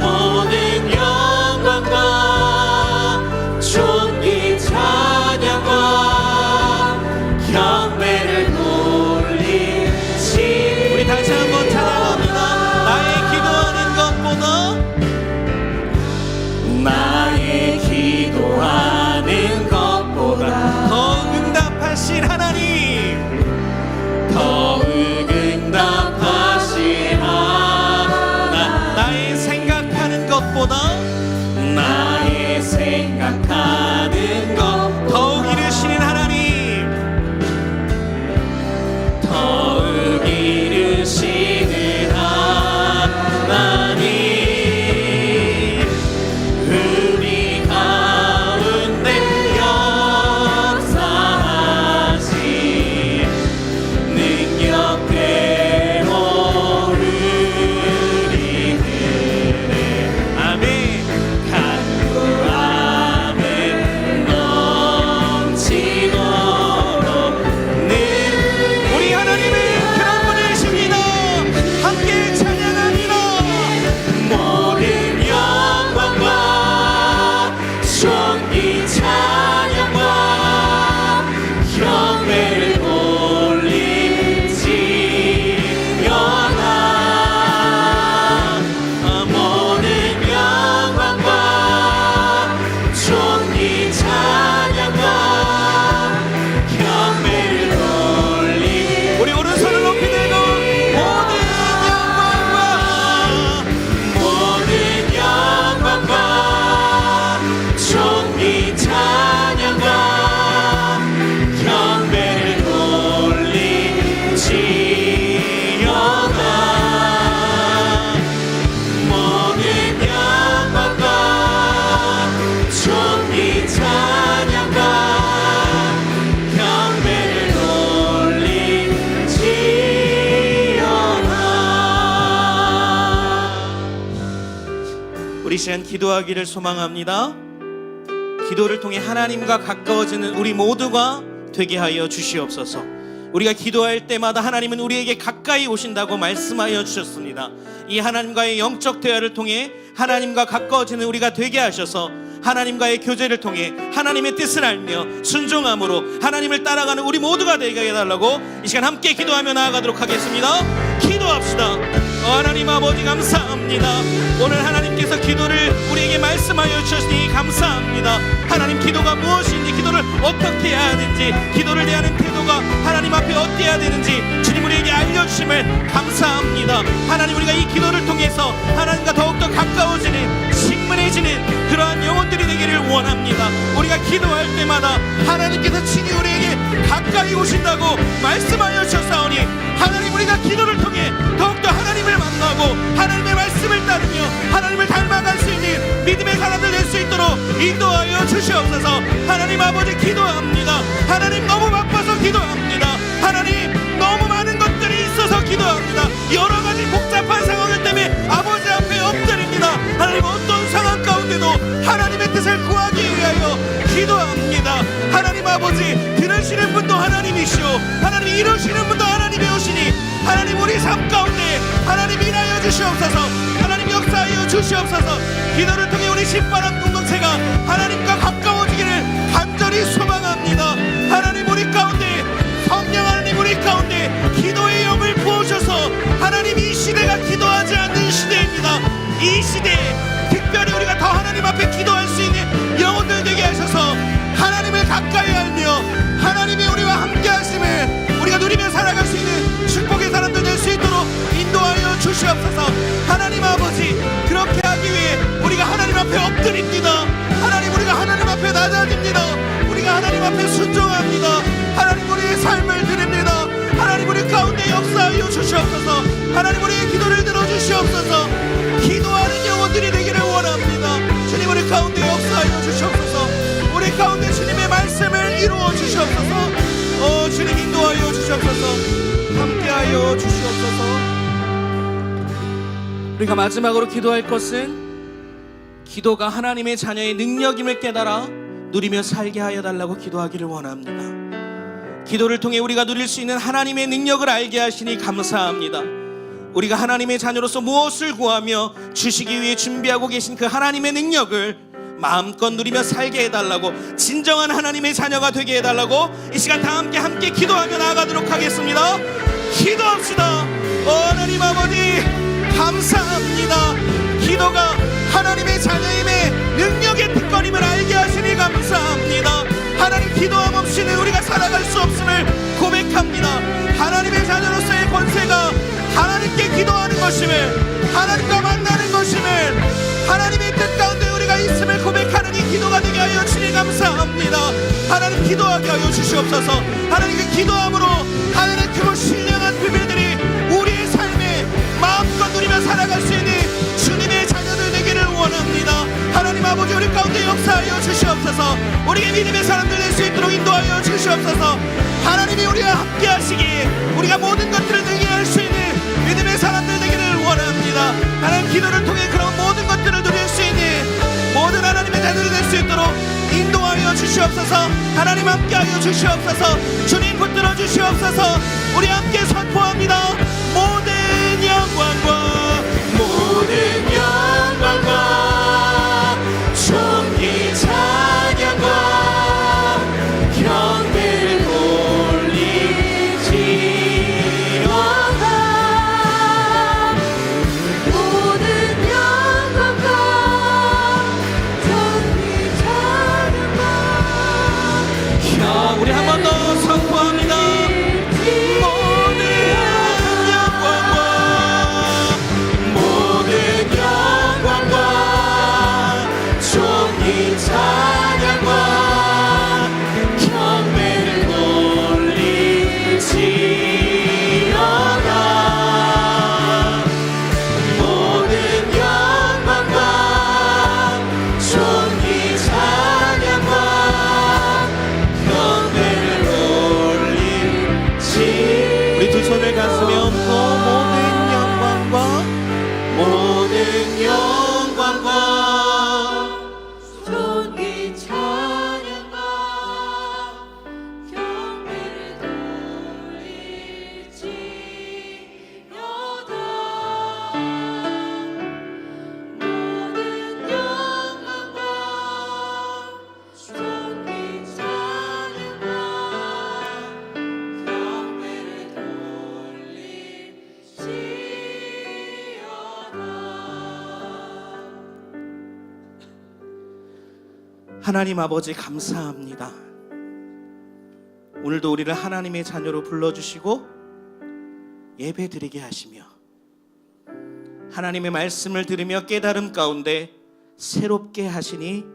모든 영광과 존귀 찬양과 경배를 돌리지. 우리 다시 한번 찬양합니다. 나의 기도하는 것보다 나의 기도하는 것보다 더욱 응답하신 하나님, 더욱 응답하신 하나님, 나의 생각하는 것보다 나의 생각하는 것 더욱 이루시는 하나님, 더욱 이루시는 하나님, 우리 가운데 역사하신 능력대로 우리들의 아멘 간구함을 넘치도록 우리 하나님은 그런 분이십니다. 함께 찬양합니다. 모든 영광과 존귀 찬양과 경배를 돌리지어다. 모든 영광과 존귀 찬양과 경배를 돌리. 우리 오른손을 높이 들고 모든 영광과 존귀 찬양과 경배를 돌리지어다. 모든 영광과 존귀 찬양과 경배를 돌리지어다. 우리 시간 기도하기를 소망합니다. 기도를 통해 하나님과 가까워지는 우리 모두가 되게 하여 주시옵소서. 우리가 기도할 때마다 하나님은 우리에게 가까이 오신다고 말씀하여 주셨습니다. 이 하나님과의 영적 대화를 통해 하나님과 가까워지는 우리가 되게 하셔서 하나님과의 교제를 통해 하나님의 뜻을 알며 순종함으로 하나님을 따라가는 우리 모두가 되게 해달라고 이 시간 함께 기도하며 나아가도록 하겠습니다. 기도합시다. 하나님 아버지 감사합니다. 오늘 하나님께서 기도를 우리에게 말씀하여 주셨으니 감사합니다. 하나님 기도가 무엇인지, 기도를 어떻게 해야 하는지, 기도를 대하는 태도가 하나님 앞에 어때야 되는지 주님 우리에게 알려주심을 감사합니다. 하나님 우리가 이 기도를 통해서 하나님과 더욱더 가까워지는 친밀해지는 그러한 영혼들이 되기를 원합니다. 우리가 기도할 때마다 하나님께서 친히 우리에게 가까이 오신다고 말씀하여 주셨사오니 하나님 우리가 기도를 통해 더욱더 하나님을 만나고 하나님의 말씀을 따르며 하나님을 닮아갈 수 있는 믿음의 사람들 될 수 있도록 인도하여 주시옵소서. 하나님 아버지 기도합니다. 하나님 너무 바빠서 기도합니다. 하나님 너무 많은 것들이 있어서 기도합니다. 여러 가지 복잡한 상황들 때문에 아버지 앞에 엎드립니다. 하나님 어떤 상황 가운데도 하나님의 뜻을 구하기 위하여 기도합니다. 하나님 아버지 들으시는 분도 하나님이시오 하나님 이루시는 분도 하나님이오시니 하나님 우리 삶 가운데 주시옵소서. 기도를 통해 우리 신바람 공동체가 하나님과 가까워지기를 간절히 소망합니다. 하나님 우리 가운데, 성령 하나님 우리 가운데 기도의 영을 부어주셔서 하나님 이 시대가 기도하지 않는 시대입니다. 이 시대에 특별히 우리가 더 하나님 앞에 기도할 수 있는 영혼들 되게 하셔서 하나님을 가까이 알며 하나님이 우리와 함께 하심을 우리가 누리며 살아갈 수 있는 축복의 사람들 될 수 있도록 인도하여 주시옵소서. 하나님 아버지, 그렇게 하기 위해 우리가 하나님 앞에 엎드립니다. 하나님 우리가 하나님 앞에 낮아집니다. 우리가 하나님 앞에 순종합니다. 하나님 우리의 삶을 드립니다. 하나님 우리 가운데 역사하여 주시옵소서. 하나님 우리의 기도를 들어주시옵소서. 기도하는 영혼들이 되기를 원합니다. 주님 우리 가운데 역사하여 주시옵소서. 우리 가운데 주님의 말씀을 이루어 주시옵소서. 주님 인도하여 주시옵소서. 함께하여 주시옵소서. 우리가 마지막으로 기도할 것은 기도가 하나님의 자녀의 능력임을 깨달아 누리며 살게 하여 달라고 기도하기를 원합니다. 기도를 통해 우리가 누릴 수 있는 하나님의 능력을 알게 하시니 감사합니다. 우리가 하나님의 자녀로서 무엇을 구하며 주시기 위해 준비하고 계신 그 하나님의 능력을 마음껏 누리며 살게 해달라고, 진정한 하나님의 자녀가 되게 해달라고 이 시간 다 함께 기도하며 나아가도록 하겠습니다. 기도합시다. 하나님 아버지 감사합니다. 기도가 하나님의 자녀임의 능력의 특권임을 알게 하시니 감사합니다. 하나님 기도함 없이는 우리가 살아갈 수 없음을 고백합니다. 하나님의 자녀로서의 권세가 하나님께 기도하는 것임을, 하나님과 만나는 것임을, 하나님의 뜻 가운데 우리가 있음을 고백하는 이 기도가 되게 하여 주니 감사합니다. 하나님 기도하게 하여 주시옵소서. 하나님 그 기도함으로 하나님 그 신령한 비밀들이 우리의 삶에 마음껏 누리며 살아갈 수 있는 주님의 자녀들 되기를 원합니다. 하나님 아버지 우리 가운데 역사하여 주시옵소서. 우리의 믿음의 사람들 될 수 있도록 인도하여 주시옵소서. 하나님이 우리와 함께 하시기에 우리가 모든 것들을 누리게 할 수 있는 믿음의 사람들 되기를 원합니다. 하나님 기도를 통해 그런 모든 것들을 누릴 수 있는 모든 하나님의 자녀들 될 수 있도록 인도하여 주시옵소서. 하나님 함께하여 주시옵소서. 주님 붙들어 주시옵소서. 우리 함께 선포합니다. 모든 영광과 모든 영광과 존귀 찬양과 경배를 올리지어다. 모든 영광과 존귀 찬양과 우리 한 번 더 선포합니다. 모든 영광과 모든 영광과 존귀 찬양과 경배를 올리지어다. 모든 영광과 존귀 찬양과 경배를 올리지. 우리 두 손을 가슴에 얹고 모든 영광과 모든 영광과 존귀 찬양과 경배를 돌리지어다. 모든 영광과 존귀 찬양과 경배를 돌리지어다. 하나님 아버지 감사합니다. 오늘도 우리를 하나님의 자녀로 불러주시고 예배드리게 하시며 하나님의 말씀을 들으며 깨달음 가운데 새롭게 하시니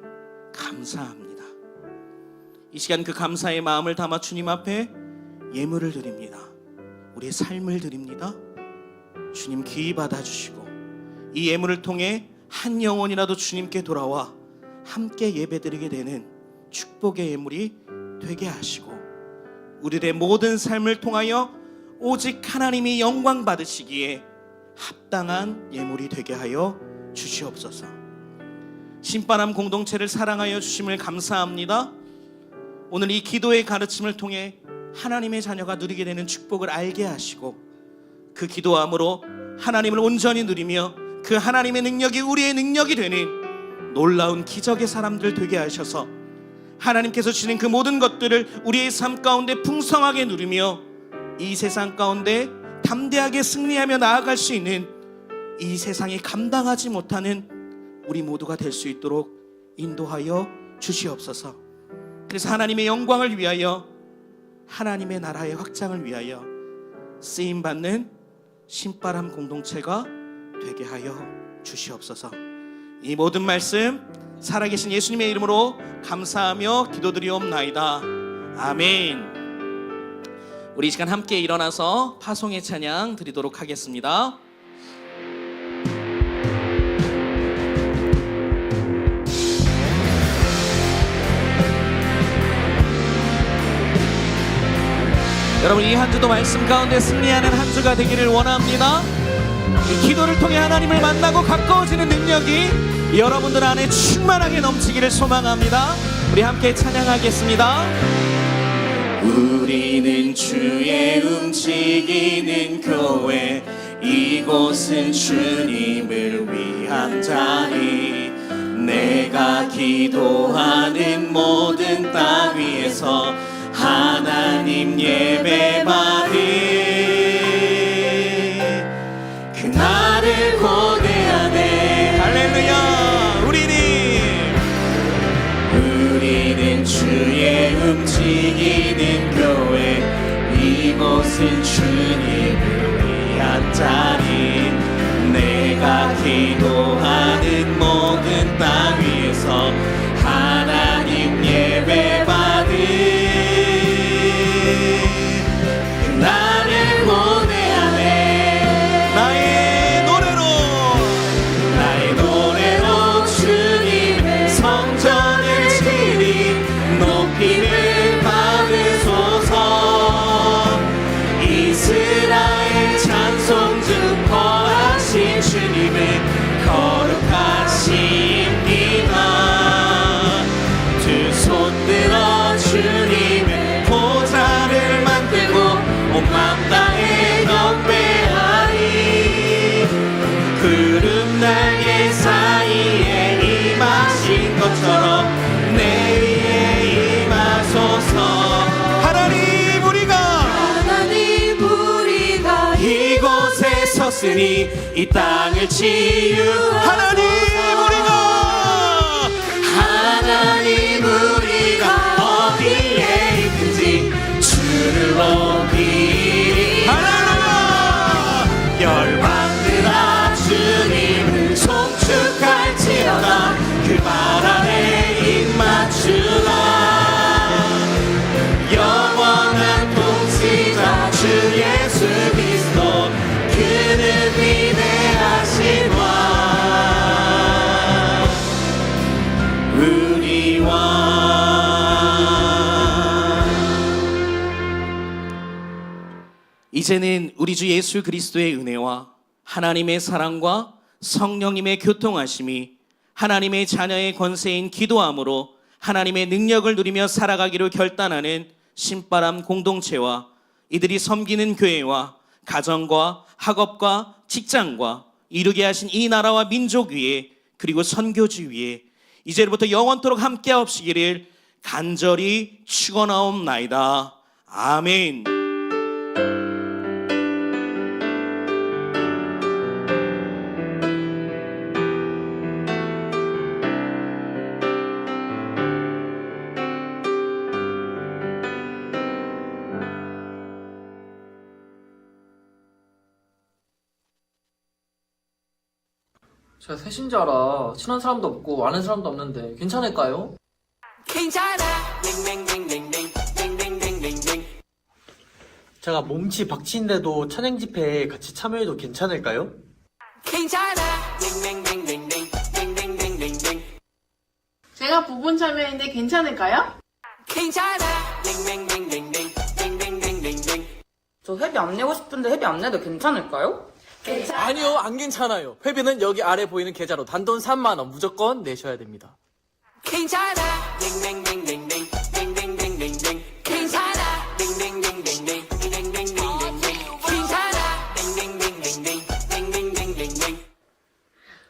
감사합니다. 이 시간 그 감사의 마음을 담아 주님 앞에 예물을 드립니다. 우리의 삶을 드립니다. 주님 귀히 받아주시고 이 예물을 통해 한 영혼이라도 주님께 돌아와 함께 예배드리게 되는 축복의 예물이 되게 하시고 우리의 모든 삶을 통하여 오직 하나님이 영광 받으시기에 합당한 예물이 되게 하여 주시옵소서. 신바람 공동체를 사랑하여 주심을 감사합니다. 오늘 이 기도의 가르침을 통해 하나님의 자녀가 누리게 되는 축복을 알게 하시고 그 기도함으로 하나님을 온전히 누리며 그 하나님의 능력이 우리의 능력이 되는 놀라운 기적의 사람들 되게 하셔서 하나님께서 주신 그 모든 것들을 우리의 삶 가운데 풍성하게 누리며 이 세상 가운데 담대하게 승리하며 나아갈 수 있는 이 세상이 감당하지 못하는 우리 모두가 될 수 있도록 인도하여 주시옵소서. 그래서 하나님의 영광을 위하여, 하나님의 나라의 확장을 위하여 쓰임받는 신바람 공동체가 되게 하여 주시옵소서. 이 모든 말씀 살아계신 예수님의 이름으로 감사하며 기도드리옵나이다. 아멘. 우리 이 시간 함께 일어나서 파송의 찬양 드리도록 하겠습니다. 여러분, 이 한 주도 말씀 가운데 승리하는 한 주가 되기를 원합니다. 이 기도를 통해 하나님을 만나고 가까워지는 능력이 여러분들 안에 충만하게 넘치기를 소망합니다. 우리 함께 찬양하겠습니다. 우리는 주의 움직이는 교회, 이곳은 주님을 위한 자리. 내가 기도하는 모든 땅 위에서 하나님 예배받을 그날을 고대하네. 할렐루야. 우리는 주의 움직이는 교회, 이곳은 주님을 위한 자리. 내가 기도하는 모든 땅 위에서 하나님 예배받을 나를 고대하네. 나의 노래로 주님의 성전을 치리. 높이를 받으소서. 이스라엘 찬송 중 거하신 주님의 거룩하신 이나. 두 손 들어 주님의 보좌를 만들고 온 맘 다해 경배하리. 구름 날개 사이에 임하신 것처럼 내 위에 임하소서. 하나님 우리가 이곳에 섰으니 이 땅을 치유하소서. 하나님 우리가 어디에 있든지 주를 높이리. 할렐루야. 열방들아 주님을 송축할지어다. 그 말 안에 입 맞추라. 영원한 통치자 주 예수 그리스도, 그는 위대하신 왕, 우리 왕. 이제는 우리 주 예수 그리스도의 은혜와 하나님의 사랑과 성령님의 교통하심이 하나님의 자녀의 권세인 기도함으로 하나님의 능력을 누리며 살아가기로 결단하는 신바람 공동체와 이들이 섬기는 교회와 가정과 학업과 직장과 이루게 하신 이 나라와 민족 위에, 그리고 선교주 위에 이제부터 영원토록 함께하옵시기를 간절히 축원하옵나이다. 아멘. 제가 새신자라 친한 사람도 없고 아는 사람도 없는데 괜찮을까요? 괜찮아. 제가 몸치 박치인데도 찬양 집회에 같이 참여해도 괜찮을까요? 괜찮아. 제가 부분 참여인데 괜찮을까요? 괜찮아. 저 회비 안 내고 싶은데 회비 안 내도 괜찮을까요? 아니요, 안 괜찮아요. 회비는 여기 아래 보이는 계좌로 단돈 3만 원 무조건 내셔야 됩니다. 괜찮아. 괜찮아.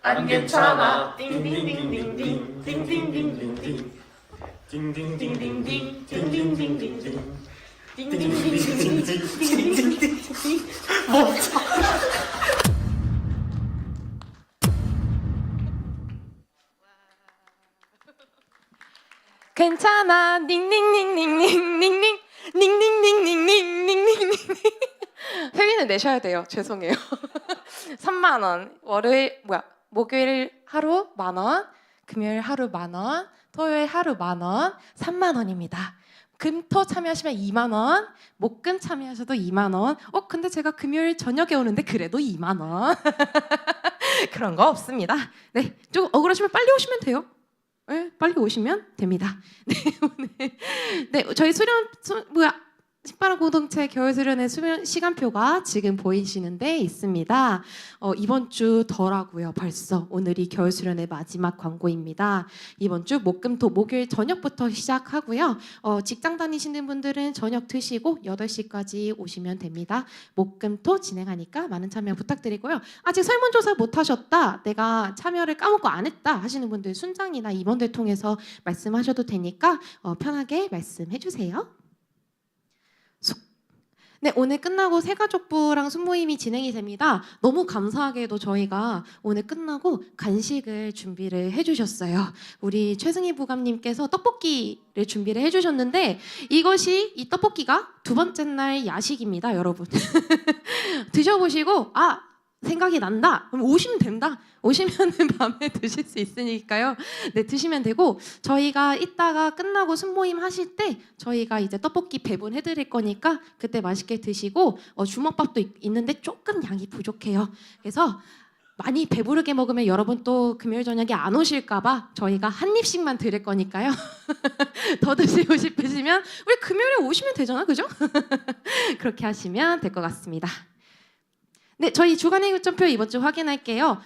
안 괜찮아. 띵띵띵띵띵. 띵띵띵띵띵. 띵띵띵띵띵. 띵띵띵띵띵. 괜찮아 닝닝닝닝닝닝닝 닝닝닝닝닝닝닝 회비는 내셔야 돼요. 죄송해요. 3만 원. 목요일 하루 만 원, 금요일 하루 만 원, 토요일 하루 만 원, 3만 원입니다. 금토 참여하시면 2만 원, 목금 참여하셔도 2만 원. 근데 제가 금요일 저녁에 오는데 그래도 2만 원. 그런 거 없습니다. 네, 좀 억울하시면 빨리 오시면 돼요. 네, 빨리 오시면 됩니다. 네, 오늘 저희 신바람 공동체 겨울 수련회 수련 시간표가 지금 보이시는데 있습니다. 이번 주 더라고요. 벌써 오늘이 겨울 수련회 마지막 광고입니다. 이번 주 목금토 목요일 저녁부터 시작하고요. 직장 다니시는 분들은 저녁 드시고 8시까지 오시면 됩니다. 목금토 진행하니까 많은 참여 부탁드리고요. 아직 설문조사 못 하셨다, 내가 참여를 까먹고 안 했다 하시는 분들 순장이나 임원들 통해서 말씀하셔도 되니까 편하게 말씀해 주세요. 네, 오늘 끝나고 새가족부랑 순모임이 진행이 됩니다. 너무 감사하게도 저희가 오늘 끝나고 간식을 준비를 해주셨어요. 우리 최승희 부감님께서 떡볶이를 준비를 해주셨는데 이 떡볶이가 두 번째 날 야식입니다, 여러분. 드셔보시고 생각이 난다, 그럼 오시면 된다. 오시면은 밤에 드실 수 있으니까요. 네, 드시면 되고, 저희가 이따가 끝나고 순모임 하실 때 저희가 이제 떡볶이 배분해드릴 거니까 그때 맛있게 드시고, 주먹밥도 있는데 조금 양이 부족해요. 그래서 많이 배부르게 먹으면 여러분 또 금요일 저녁에 안 오실까봐 저희가 한 입씩만 드릴 거니까요. 더 드시고 싶으시면 우리 금요일에 오시면 되잖아, 그죠? 그렇게 하시면 될 것 같습니다. 네, 저희 주간의 일정표 이번 주 확인할게요.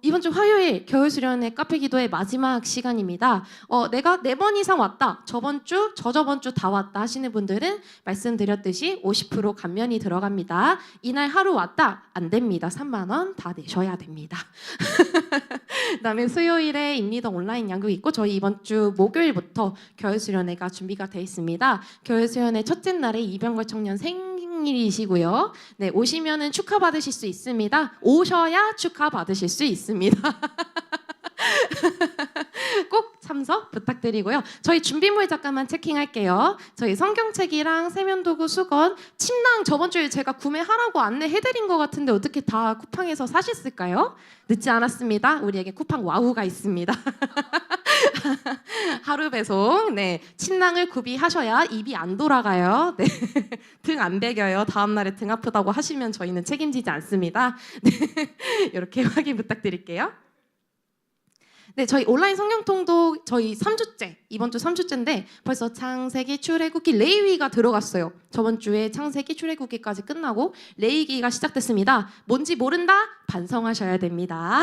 이번 주 화요일 겨울 수련회 카페 기도의 마지막 시간입니다. 내가 4번 이상 왔다, 저번 주, 저저번 주 다 왔다 하시는 분들은 말씀드렸듯이 50% 감면이 들어갑니다. 이날 하루 왔다, 안 됩니다. 3만 원 다 내셔야 됩니다. 그다음에 수요일에 임리더 온라인 양육 있고, 저희 이번 주 목요일부터 겨울 수련회가 준비가 돼 있습니다. 겨울 수련회 첫째 날에 이병걸 청년 생일이시고요. 네, 오시면은 축하 받으실 수 있습니다. 오셔야 축하 받으실 수 있습니다. 꼭 참석 부탁드리고요. 저희 준비물 잠깐만 체킹할게요. 저희 성경책이랑 세면도구, 수건, 침낭 저번 주에 제가 구매하라고 안내해드린 것 같은데 어떻게 다 쿠팡에서 사셨을까요? 늦지 않았습니다. 우리에게 쿠팡 와우가 있습니다. 하루 배송. 네, 침낭을 구비하셔야 입이 안 돌아가요. 네, 등 안 베겨요. 다음 날에 등 아프다고 하시면 저희는 책임지지 않습니다. 네, 이렇게 확인 부탁드릴게요. 네, 저희 온라인 성경통도 저희 3주째, 이번 주 3주째인데 벌써 창세기, 출애굽기, 레위기가 들어갔어요. 저번 주에 창세기, 출애굽기까지 끝나고 레위기가 시작됐습니다. 뭔지 모른다? 반성하셔야 됩니다.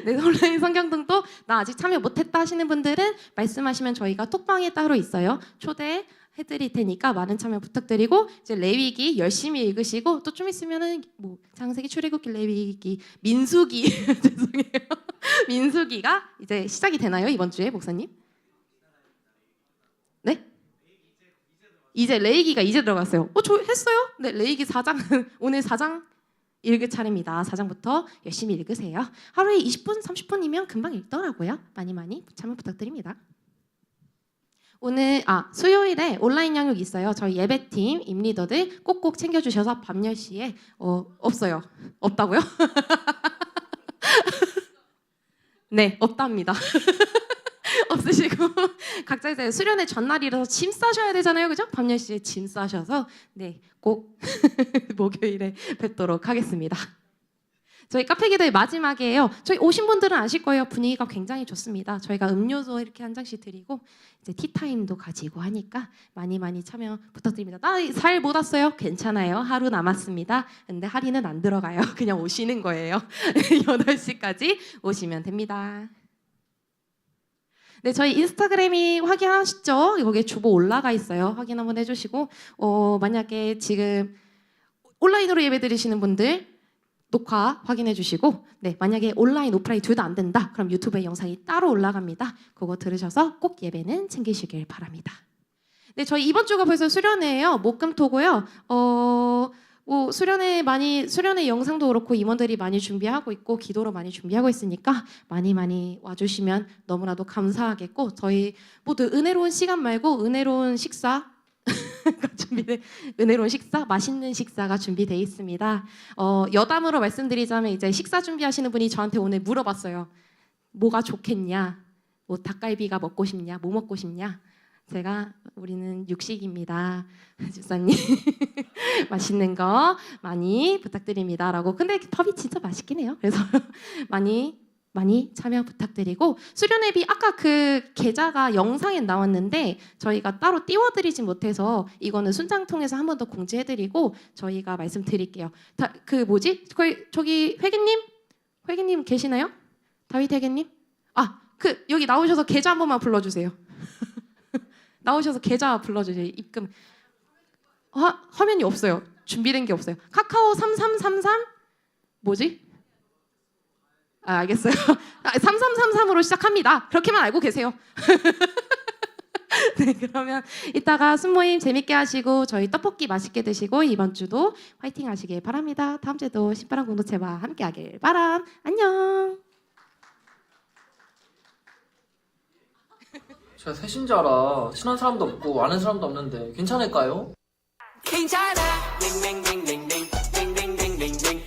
네, 온라인 성경통도 나 아직 참여 못했다 하시는 분들은 말씀하시면 저희가 톡방에 따로 있어요. 초대해드릴 테니까 많은 참여 부탁드리고, 이제 레위기 열심히 읽으시고, 또 좀 있으면은 창세기, 출애굽기, 레위기, 민수기 죄송해요. 민수기가 이제 시작이 되나요, 이번 주에 목사님? 네? 이제 레위기가 이제 들어갔어요. 저 했어요? 네, 레위기 4장 오늘 4장 읽을 차례입니다. 4장부터 열심히 읽으세요. 하루에 20분, 30분이면 금방 읽더라고요. 많이 참여 부탁드립니다. 오늘 수요일에 온라인 양육 있어요. 저희 예배팀 임리더들 꼭꼭 챙겨주셔서 밤 10시에 없어요. 없다고요? 네, 없답니다. 없으시고 각자 이제 수련회 전날이라서 짐 싸셔야 되잖아요, 그죠? 밤 10시에 짐 싸셔서 네, 꼭 목요일에 뵙도록 하겠습니다. 저희 카페 기도의 마지막이에요. 저희 오신 분들은 아실 거예요. 분위기가 굉장히 좋습니다. 저희가 음료수 이렇게 한 잔씩 드리고 이제 티타임도 가지고 하니까 많이 참여 부탁드립니다. 나 잘 못 왔어요? 괜찮아요. 하루 남았습니다. 근데 할인은 안 들어가요. 그냥 오시는 거예요. 8시까지 오시면 됩니다. 네, 저희 인스타그램이 확인하시죠? 거기에 주보 올라가 있어요. 확인 한번 해주시고, 만약에 지금 온라인으로 예배 드리시는 분들 녹화 확인해 주시고 네, 만약에 온라인, 오프라인 둘 다 안 된다. 그럼 유튜브에 영상이 따로 올라갑니다. 그거 들으셔서 꼭 예배는 챙기시길 바랍니다. 네, 저희 이번 주가 벌써 수련회예요. 목금토고요. 뭐 수련회 영상도 그렇고 임원들이 많이 준비하고 있고 기도로 많이 준비하고 있으니까 많이 와주시면 너무나도 감사하겠고 저희 모두 은혜로운 시간 말고 은혜로운 식사 은혜로운 식사, 맛있는 식사가 준비되어 있습니다. 여담으로 말씀드리자면 이제 식사 준비하시는 분이 저한테 오늘 물어봤어요. 뭐가 좋겠냐? 뭐 닭갈비가 먹고 싶냐? 뭐 먹고 싶냐? 제가 우리는 육식입니다. 집사님 맛있는 거 많이 부탁드립니다라고. 근데 밥이 진짜 맛있긴 해요. 그래서 많이 참여 부탁드리고 수련회비 아까 그 계좌가 영상에 나왔는데 저희가 따로 띄워드리지 못해서 이거는 순장 통해서 한 번 더 공지해드리고 저희가 말씀드릴게요. 저기 회계님 계시나요? 다윗 회계님? 여기 나오셔서 계좌 한 번만 불러주세요. 나오셔서 계좌 불러주세요. 입금. 화면이 없어요. 준비된 게 없어요. 카카오 3333 뭐지? 알겠어요. 3333으로 시작합니다. 그렇게만 알고 계세요. 네, 그러면 이따가 순모임 재밌게 하시고 저희 떡볶이 맛있게 드시고 이번 주도 화이팅 하시길 바랍니다. 다음 주에도 신바람 공동체와 함께 하길 바람. 안녕. 제가 새신자라 친한 사람도 없고 아는 사람도 없는데 괜찮을까요? 괜찮아. 링링링링링링링링링.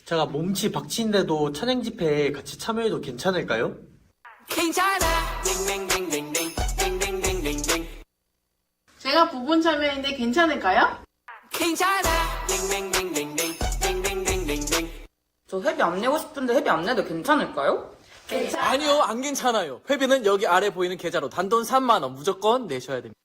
제가 몸치 박치인데도 찬양 집회에 같이 참여해도 괜찮을까요? 괜찮아. 링링링링링링링링링. 제가 부분 참여인데 괜찮을까요? 괜찮아. 링링링링링링링링링. 저 회비 안 내고 싶은데 회비 안 내도 괜찮을까요? 아니요, 안 괜찮아요. 회비는 여기 아래 보이는 계좌로 단돈 3만 원 무조건 내셔야 됩니다.